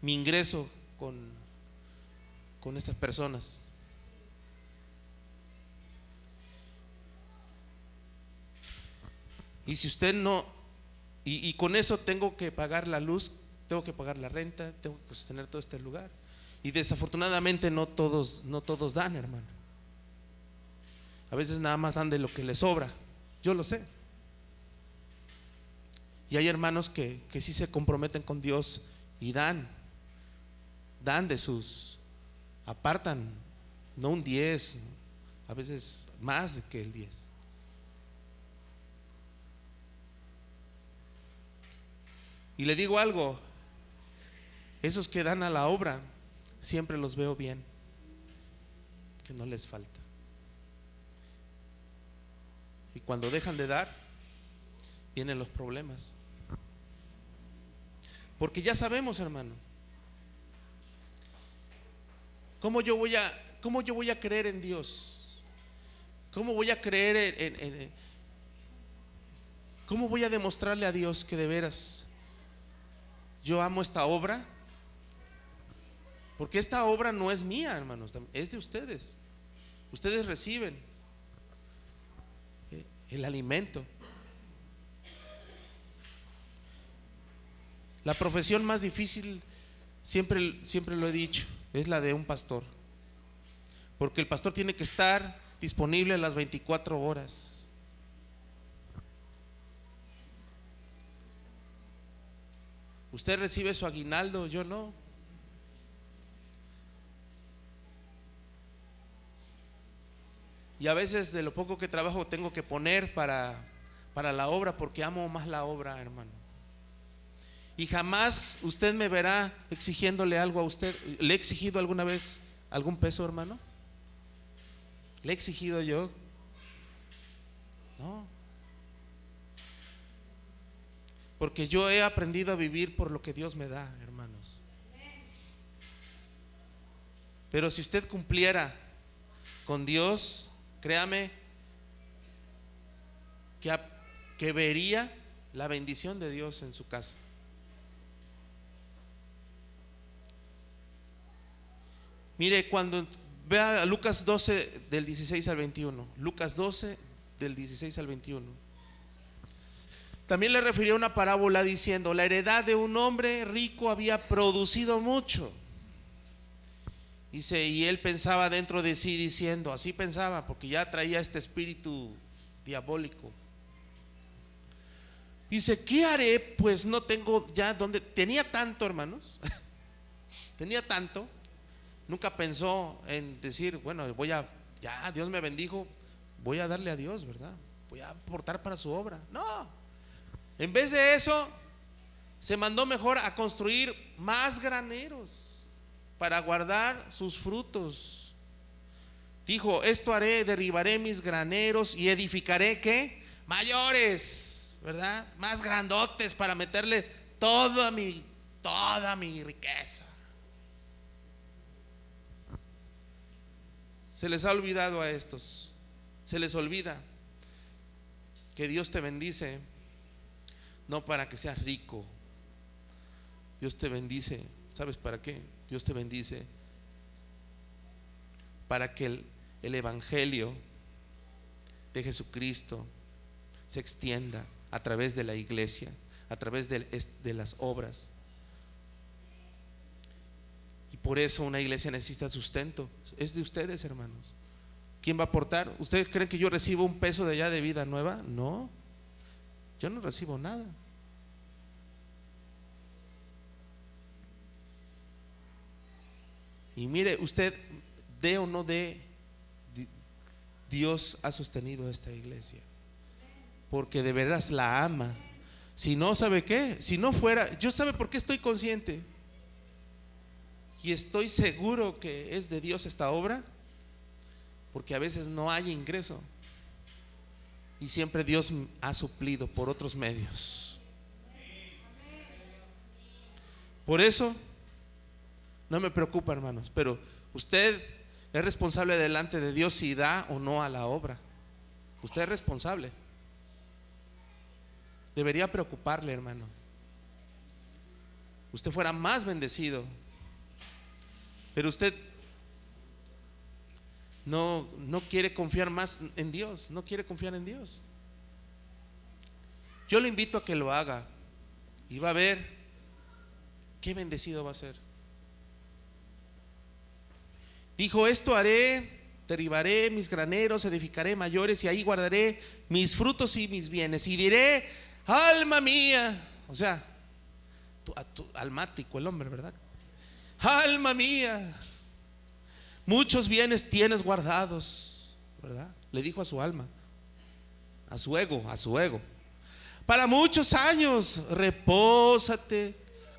ingreso con estas personas. Y si usted no, y con eso tengo que pagar la luz, tengo que pagar la renta, tengo que sostener todo este lugar. Y desafortunadamente no todos dan, hermano. A veces nada más dan de lo que les sobra, yo lo sé. Y hay hermanos que sí se comprometen con Dios y dan de sus, apartan, no un 10, a veces más que el 10. Y le digo algo, esos que dan a la obra, siempre los veo bien, que no les falta. Y cuando dejan de dar, vienen los problemas. Porque ya sabemos, hermano, ¿cómo yo voy a creer en Dios? ¿Cómo voy a creer cómo voy a demostrarle a Dios que de veras yo amo esta obra? Porque esta obra no es mía, hermanos, es de ustedes. Ustedes reciben el alimento. La profesión más difícil, siempre lo he dicho, es la de un pastor. Porque el pastor tiene que estar disponible a las 24 horas. Usted recibe su aguinaldo, yo no. Y a veces de lo poco que trabajo tengo que poner para la obra, porque amo más la obra, hermano. Y jamás usted me verá exigiéndole algo a usted. ¿Le he exigido alguna vez algún peso, hermano? ¿Le he exigido yo? No. Porque yo he aprendido a vivir por lo que Dios me da, hermanos. Pero si usted cumpliera con Dios, créame que vería la bendición de Dios en su casa. Mire, cuando vea Lucas 12 del 16 al 21, Lucas 12 del 16 al 21, también le refería una parábola diciendo: la heredad de un hombre rico había producido mucho. Dice, y él pensaba dentro de sí diciendo, así pensaba porque ya traía este espíritu diabólico. Dice, ¿qué haré? Pues no tengo ya donde. Tenía tanto, hermanos, tenía tanto. Nunca pensó en decir, bueno, ya Dios me bendijo, voy a darle a Dios, ¿verdad? Voy a aportar para su obra. No, en vez de eso, se mandó mejor a construir más graneros para guardar sus frutos. Dijo, esto haré, derribaré mis graneros y edificaré, ¿qué? Mayores, ¿verdad? Más grandotes para meterle toda mi riqueza. Se les ha olvidado a estos, se les olvida que Dios te bendice no para que seas rico. Dios te bendice, ¿sabes para qué? Dios te bendice para que el evangelio de Jesucristo se extienda a través de la iglesia, a través de las obras. Y por eso una iglesia necesita sustento. Es de ustedes, hermanos. ¿Quién va a aportar? ¿Ustedes creen que yo recibo un peso de allá de Vida Nueva? No, yo no recibo nada. Y mire, usted dé o no dé, Dios ha sostenido a esta iglesia, porque de veras la ama. Si no, ¿sabe qué? Si no fuera, yo sabe por qué estoy consciente y estoy seguro que es de Dios esta obra, porque a veces no hay ingreso y siempre Dios ha suplido por otros medios. Por eso no me preocupa, hermanos, pero usted es responsable delante de Dios si da o no a la obra. Usted es responsable. Debería preocuparle, hermano. Usted fuera más bendecido, pero usted no quiere confiar más en Dios, no quiere confiar en Dios. Yo le invito a que lo haga y va a ver qué bendecido va a ser. Dijo: esto haré, derribaré mis graneros, edificaré mayores y ahí guardaré mis frutos y mis bienes. Y diré: alma mía, o sea, almático el hombre, ¿verdad? Alma mía, muchos bienes tienes guardados, ¿verdad? Le dijo a su alma, a su ego. Para muchos años, repósate,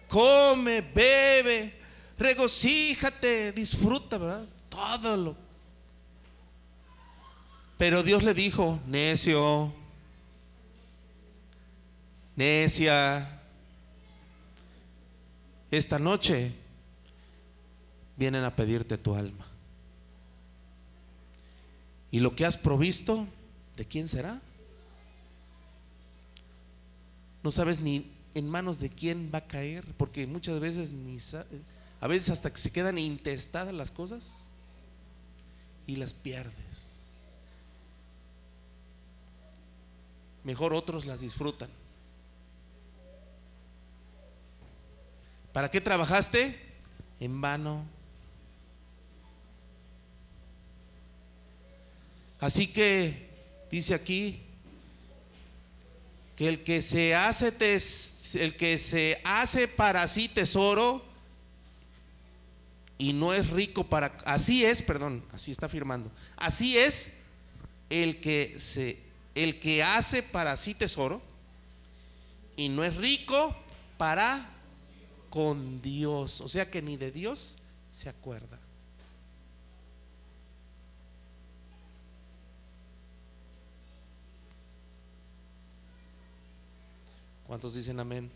come, bebe, regocíjate, disfruta, ¿verdad? Todo lo. Pero Dios le dijo: necio, necia, esta noche vienen a pedirte tu alma. Y lo que has provisto, ¿de quién será? No sabes ni en manos de quién va a caer, porque muchas veces a veces hasta que se quedan intestadas las cosas y las pierdes. Mejor otros las disfrutan. ¿Para qué trabajaste? En vano. Así que dice aquí que el que se hace para sí tesoro y no es rico para, así está afirmando. Así es el que hace para sí tesoro y no es rico para con Dios, o sea que ni de Dios se acuerda. ¿Cuántos dicen amén?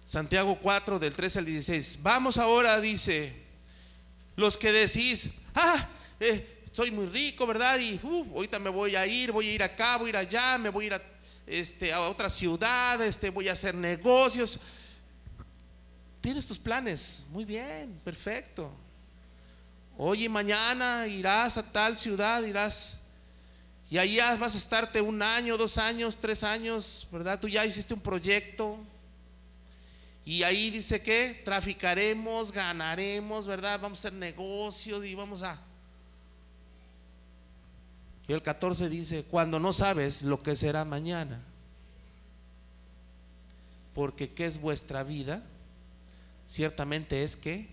Santiago 4 del 13 al 16. Vamos ahora, dice, los que decís: soy muy rico, ¿verdad? Y ahorita me voy a ir acá, voy a ir allá, me voy a ir a otra ciudad, voy a hacer negocios. Tienes tus planes, muy bien, perfecto. Hoy y mañana irás a tal ciudad, irás, y ahí vas a estarte 1 año, 2 años, 3 años, ¿verdad? Tú ya hiciste un proyecto. Y ahí dice que traficaremos, ganaremos, ¿verdad? Vamos a hacer negocios y vamos a. Y el 14 dice: cuando no sabes lo que será mañana, porque ¿qué es vuestra vida? Ciertamente es que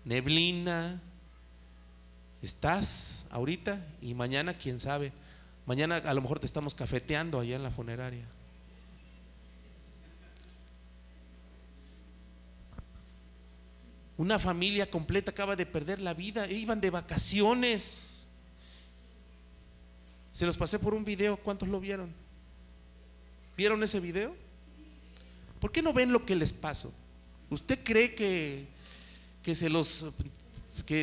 neblina. Estás ahorita y mañana quién sabe. Mañana a lo mejor te estamos cafeteando allá en la funeraria. Una familia completa acaba de perder la vida, iban de vacaciones. Se los pasé por un video, ¿cuántos lo vieron? ¿Vieron ese video? ¿Por qué no ven lo que les pasó? ¿Usted cree que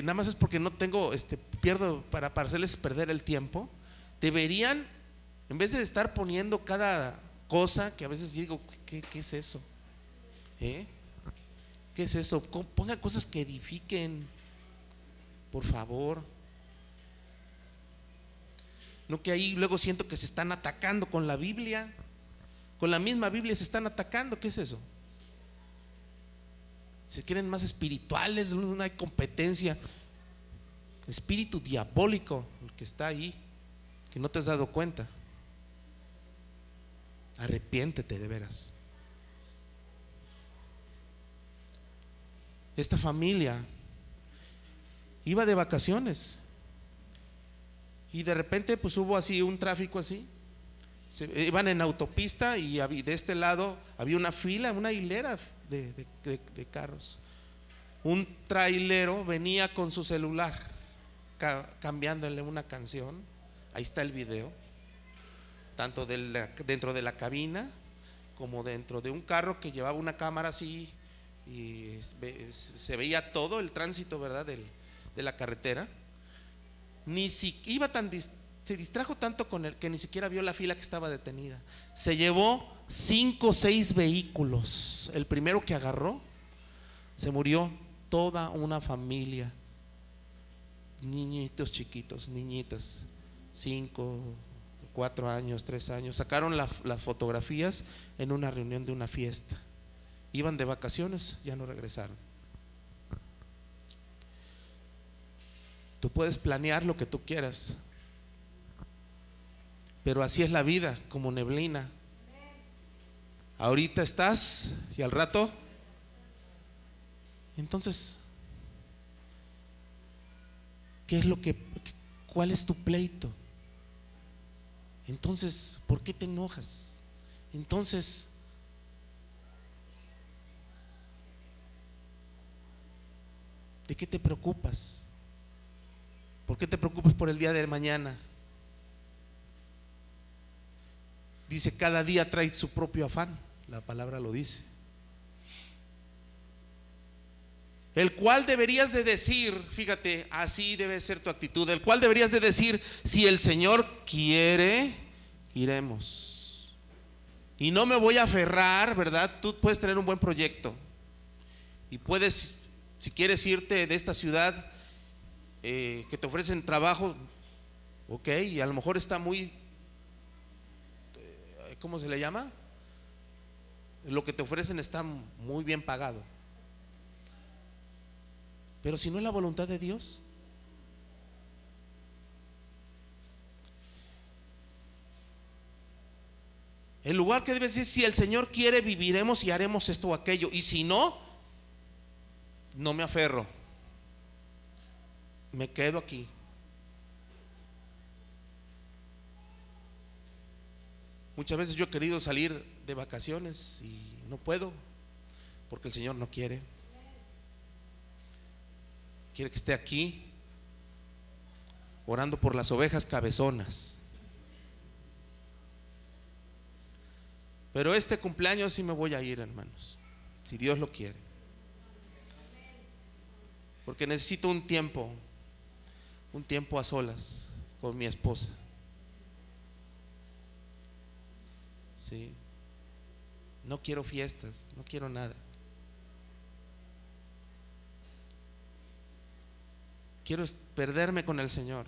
nada más es porque no tengo, pierdo para hacerles perder el tiempo? Deberían, en vez de estar poniendo cada cosa que a veces digo, ¿qué es eso? ¿Qué es eso? Pongan cosas que edifiquen, por favor. No que ahí luego siento que se están atacando con la Biblia, con la misma Biblia se están atacando. ¿Qué es eso? Se quieren más espirituales, no hay competencia. Espíritu diabólico el que está ahí, que no te has dado cuenta. Arrepiéntete de veras. Esta familia iba de vacaciones y de repente pues hubo así un tráfico así. Iban en autopista y de este lado había una fila, una hilera de carros. Un trailero venía con su celular cambiándole una canción. Ahí está el video, tanto dentro de la cabina como dentro de un carro que llevaba una cámara así, y se veía todo el tránsito, ¿verdad? De la carretera. Ni si iba se distrajo tanto con él que ni siquiera vio la fila que estaba detenida. Se llevó 5 o 6 vehículos. El primero que agarró, se murió toda una familia. Niñitos chiquitos, niñitas, 5, 4 años, 3 años. Sacaron las fotografías en una reunión de una fiesta. Iban de vacaciones, ya no regresaron. Tú puedes planear lo que tú quieras, pero así es la vida, como neblina. Ahorita estás y al rato. Entonces, ¿cuál es tu pleito? Entonces, ¿por qué te enojas? Entonces, ¿de qué te preocupas? ¿Por qué te preocupas por el día de mañana? Dice, cada día trae su propio afán, la palabra lo dice. El cual deberías de decir, fíjate, así debe ser tu actitud. El cual deberías de decir, si el Señor quiere, iremos. Y no me voy a aferrar, ¿verdad? Tú puedes tener un buen proyecto y puedes, si quieres irte de esta ciudad, que te ofrecen trabajo, ok, y a lo mejor está muy, ¿cómo se le llama? Lo que te ofrecen está muy bien pagado. Pero si no es la voluntad de Dios, el lugar que debe decir, si el Señor quiere, viviremos y haremos esto o aquello, y si no, no me aferro, me quedo aquí. Muchas veces yo he querido salir de vacaciones y no puedo, porque el Señor no quiere. Quiere que esté aquí orando por las ovejas cabezonas. Pero este cumpleaños sí me voy a ir, hermanos, si Dios lo quiere, porque necesito un tiempo a solas con mi esposa. Sí. No quiero fiestas, no quiero nada. Quiero perderme con el Señor.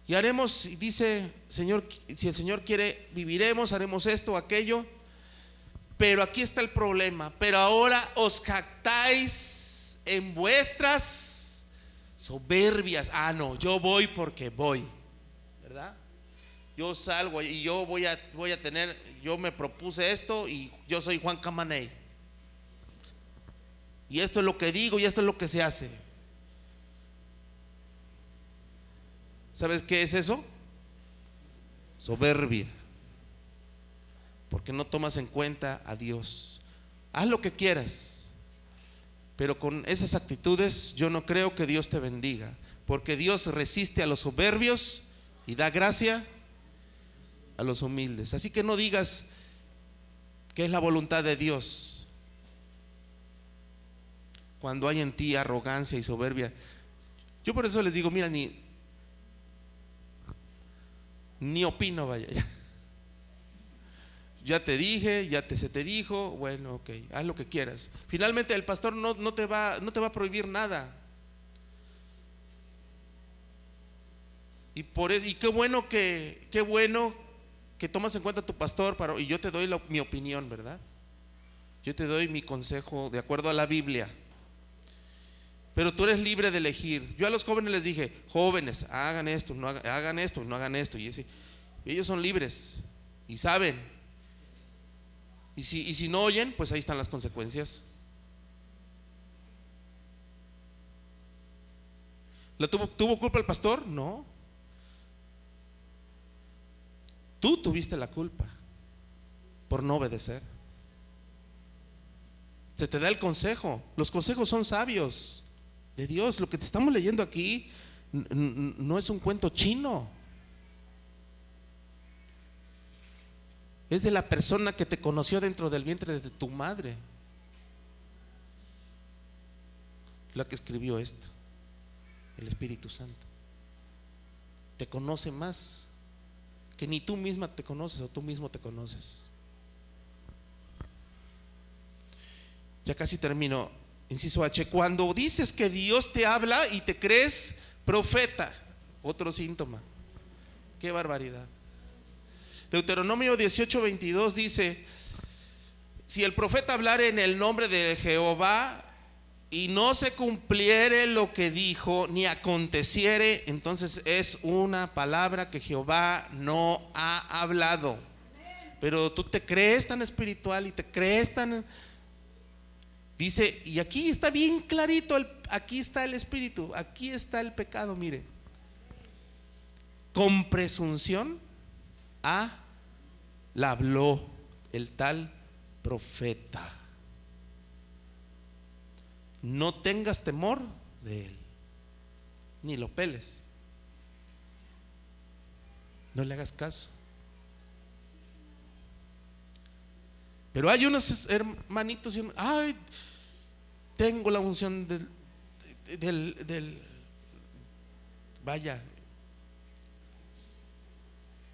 Y haremos, dice Señor, si el Señor quiere, viviremos, haremos esto o aquello. Pero aquí está el problema. Pero ahora os jactáis en vuestras soberbias. Ah, no, yo voy porque voy, ¿verdad? Yo salgo y yo voy a tener, yo me propuse esto y yo soy Juan Camaney. Y esto es lo que digo y esto es lo que se hace. ¿Sabes qué es eso? Soberbia. Porque no tomas en cuenta a Dios. Haz lo que quieras, pero con esas actitudes yo no creo que Dios te bendiga, porque Dios resiste a los soberbios y da gracia a los humildes. Así que no digas que es la voluntad de Dios cuando hay en ti arrogancia y soberbia. Yo por eso les digo, mira, ni opino, vaya. Ya te dije, se te dijo, bueno, ok, haz lo que quieras. Finalmente el pastor no te va a prohibir nada. Y por eso, y qué bueno que tomas en cuenta a tu pastor y yo te doy mi opinión, ¿verdad? Yo te doy mi consejo de acuerdo a la Biblia. Pero tú eres libre de elegir. Yo a los jóvenes les dije: jóvenes, hagan esto, no hagan esto, no hagan esto. Y ellos son libres y saben. Y si no oyen, pues ahí están las consecuencias. ¿Tuvo culpa el pastor? No. Tú tuviste la culpa por no obedecer. Se te da el consejo. Los consejos son sabios de Dios. Lo que te estamos leyendo aquí no es un cuento chino. Es de la persona que te conoció dentro del vientre de tu madre, la que escribió esto, el Espíritu Santo. Te conoce más que ni tú misma te conoces o tú mismo te conoces. Ya casi termino. Inciso H: cuando dices que Dios te habla y te crees profeta, otro síntoma. Qué barbaridad. Deuteronomio 18:22 dice: si el profeta hablare en el nombre de Jehová y no se cumpliere lo que dijo, ni aconteciere, entonces es una palabra que Jehová no ha hablado. Pero tú te crees tan espiritual y te crees tan... Dice, y aquí está bien clarito, aquí está el espíritu, aquí está el pecado, mire. Con presunción la habló el tal profeta. No tengas temor de él, ni lo peles, no le hagas caso. Pero hay unos hermanitos y ay, tengo la unción del vaya,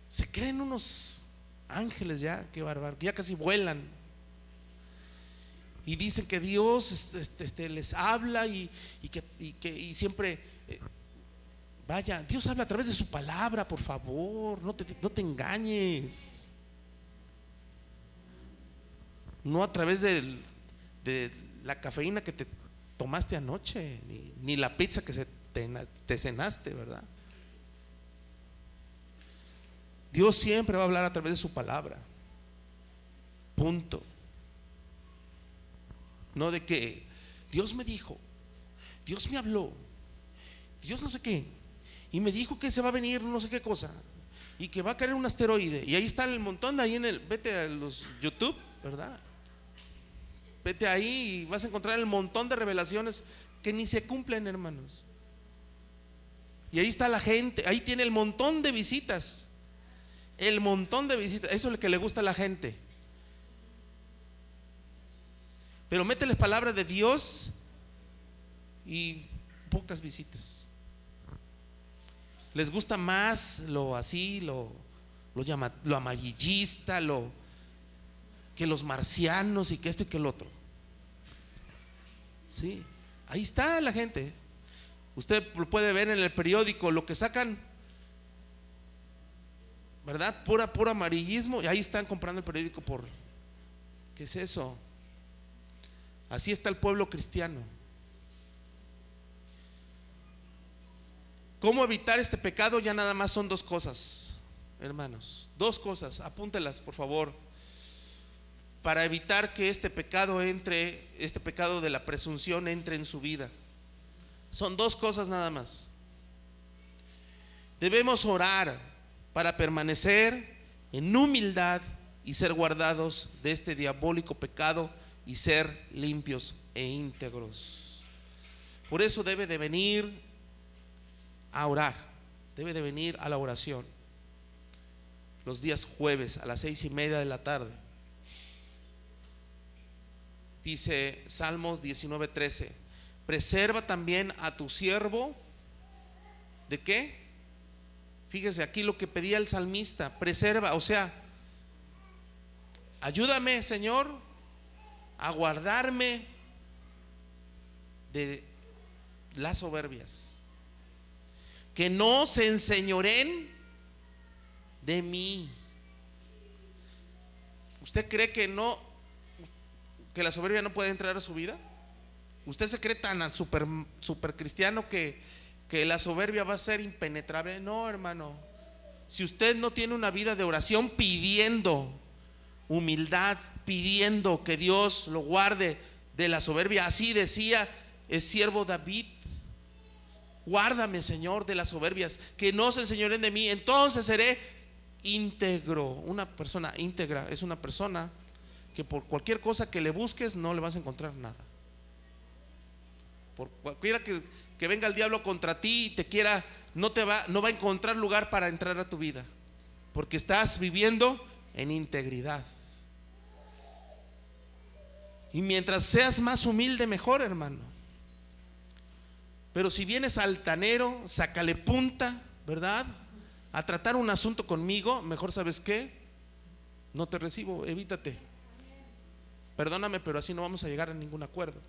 se creen unos ángeles ya, qué bárbaro, ya casi vuelan. Y dicen que Dios les habla y siempre vaya, Dios habla a través de su palabra, por favor, no te engañes. No a través de la cafeína que te tomaste anoche, ni la pizza que te cenaste, ¿verdad? Dios siempre va a hablar a través de su palabra. Punto. No de que Dios me dijo, Dios me habló, Dios no sé qué, y me dijo que se va a venir no sé qué cosa, y que va a caer un asteroide. Y ahí está el montón de ahí vete a los YouTube, ¿verdad? Vete ahí y vas a encontrar el montón de revelaciones que ni se cumplen, hermanos. Y ahí está la gente, ahí tiene el montón de visitas. El montón de visitas, eso es lo que le gusta a la gente. Pero mételes palabra de Dios y pocas visitas. Les gusta más lo amarillista, que los marcianos y que esto y que el otro. Sí, ahí está la gente. Usted lo puede ver en el periódico, lo que sacan, ¿verdad? Puro amarillismo. Y ahí están comprando el periódico ¿qué es eso? Así está el pueblo cristiano. ¿Cómo evitar este pecado? Ya nada más son dos cosas, hermanos. Dos cosas, apúntelas por favor. Para evitar que este pecado de la presunción entre en su vida. Son dos cosas nada más. Debemos orar para permanecer en humildad y ser guardados de este diabólico pecado y ser limpios e íntegros. Por eso debe de venir a orar, debe de venir a la oración los días jueves a las 6:30 de la tarde. Dice Salmos 19:13: preserva también a tu siervo. ¿De qué? Fíjese aquí lo que pedía el salmista: preserva, o sea, ayúdame, Señor, a guardarme de las soberbias. que no se enseñoreen de mí. ¿Usted cree que la soberbia no puede entrar a su vida? ¿Usted se cree tan super cristiano que la soberbia va a ser impenetrable? No, hermano. Si usted no tiene una vida de oración pidiendo humildad, pidiendo que Dios lo guarde de la soberbia, así decía el siervo David: guárdame, Señor, de las soberbias, que no se enseñoren de mí, entonces seré íntegro. Una persona íntegra es una persona que por cualquier cosa que le busques no le vas a encontrar nada. Por cualquiera que venga el diablo contra ti y te quiera, no va a encontrar lugar para entrar a tu vida, porque estás viviendo en integridad. Y mientras seas más humilde, mejor, hermano. Pero si vienes altanero, sácale punta, ¿verdad?, a tratar un asunto conmigo, mejor, ¿sabes qué? No te recibo, evítate. Perdóname, pero así no vamos a llegar a ningún acuerdo.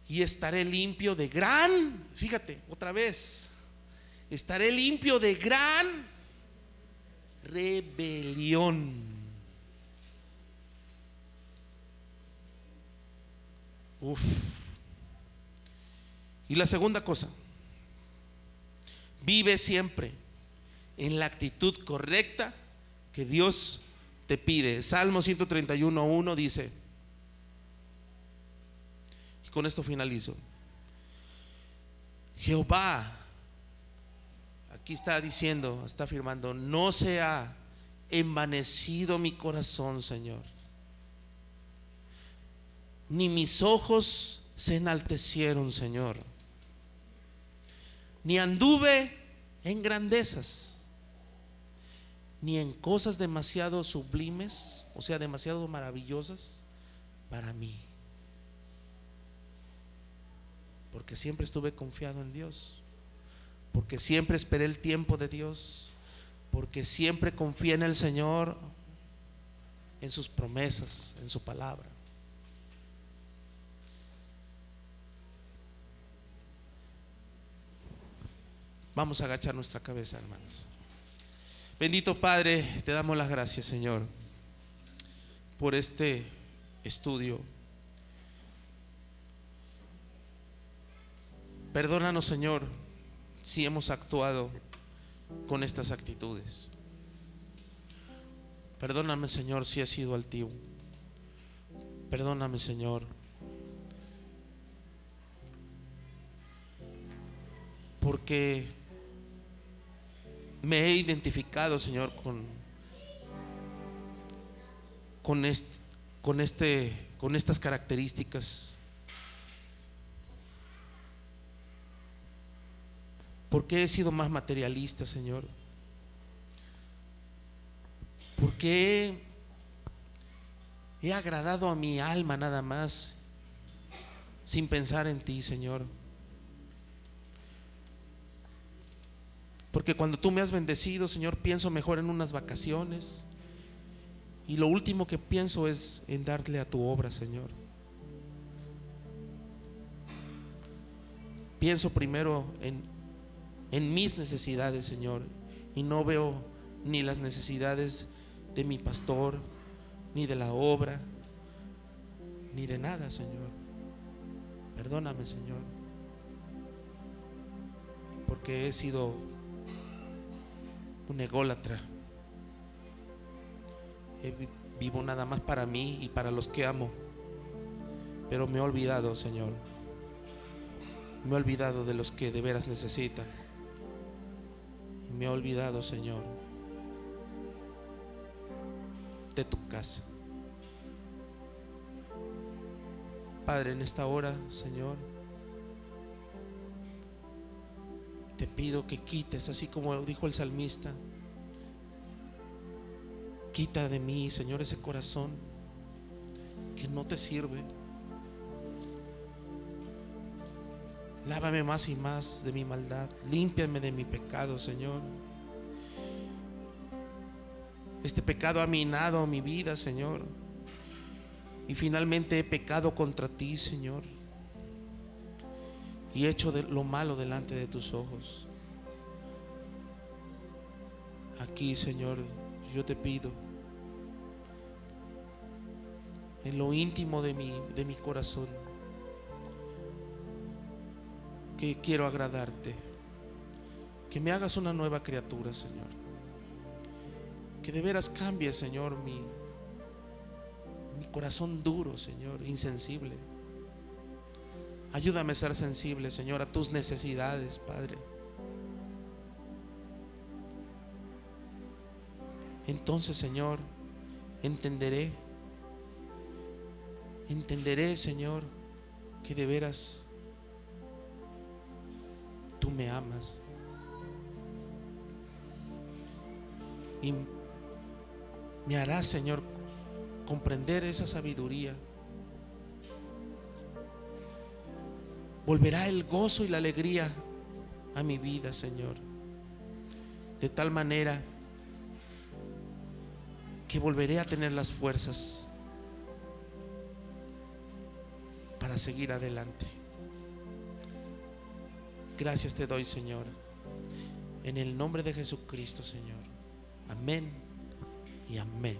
Y estaré limpio de gran, fíjate, otra vez, estaré limpio de gran rebelión. Y la segunda cosa, vive siempre en la actitud correcta que Dios te pide. Salmo 131:1 dice, y con esto finalizo: Jehová, aquí está diciendo, está afirmando, no se ha envanecido mi corazón, Señor, ni mis ojos se enaltecieron, Señor, ni anduve en grandezas, ni en cosas demasiado sublimes, o sea, demasiado maravillosas para mí, porque siempre estuve confiado en Dios, porque siempre esperé el tiempo de Dios, porque siempre confié en el Señor, en sus promesas, en su palabra. Vamos a agachar nuestra cabeza, hermanos. Bendito Padre, te damos las gracias, Señor, por este estudio. Perdónanos, Señor, si hemos actuado con estas actitudes. Perdóname, Señor, si he sido altivo. Perdóname, Señor, porque me he identificado, Señor, con estas características. Porque he sido más materialista, Señor. Porque he agradado a mi alma nada más, sin pensar en ti, Señor. Porque cuando tú me has bendecido, Señor, pienso mejor en unas vacaciones, y lo último que pienso es en darle a tu obra, Señor. Pienso primero en mis necesidades, Señor, y no veo ni las necesidades de mi pastor, ni de la obra, ni de nada, Señor. Perdóname, Señor, porque he sido un ególatra. Vivo nada más para mí y para los que amo, pero me he olvidado, Señor, me he olvidado de los que de veras necesitan. Me he olvidado, Señor, de tu casa. Padre, en esta hora, Señor, te pido que quites, así como dijo el salmista, quita de mí, Señor, ese corazón que no te sirve. Lávame más y más de mi maldad, límpiame de mi pecado, Señor. Este pecado ha minado mi vida, Señor, Y finalmente he pecado contra ti, Señor, y he hecho lo malo delante de tus ojos. Aquí, Señor, yo te pido, en lo íntimo de mi corazón, que quiero agradarte, que me hagas una nueva criatura, Señor, que de veras cambie, Señor, mi corazón duro, Señor, insensible. Ayúdame a ser sensible, Señor, a tus necesidades, Padre. Entonces, Señor, entenderé, Señor, que de veras tú me amas. Y me harás, Señor, comprender esa sabiduría. Volverá el gozo y la alegría a mi vida, Señor, de tal manera que volveré a tener las fuerzas para seguir adelante. Gracias te doy, Señor, en el nombre de Jesucristo, Señor. Amén y amén.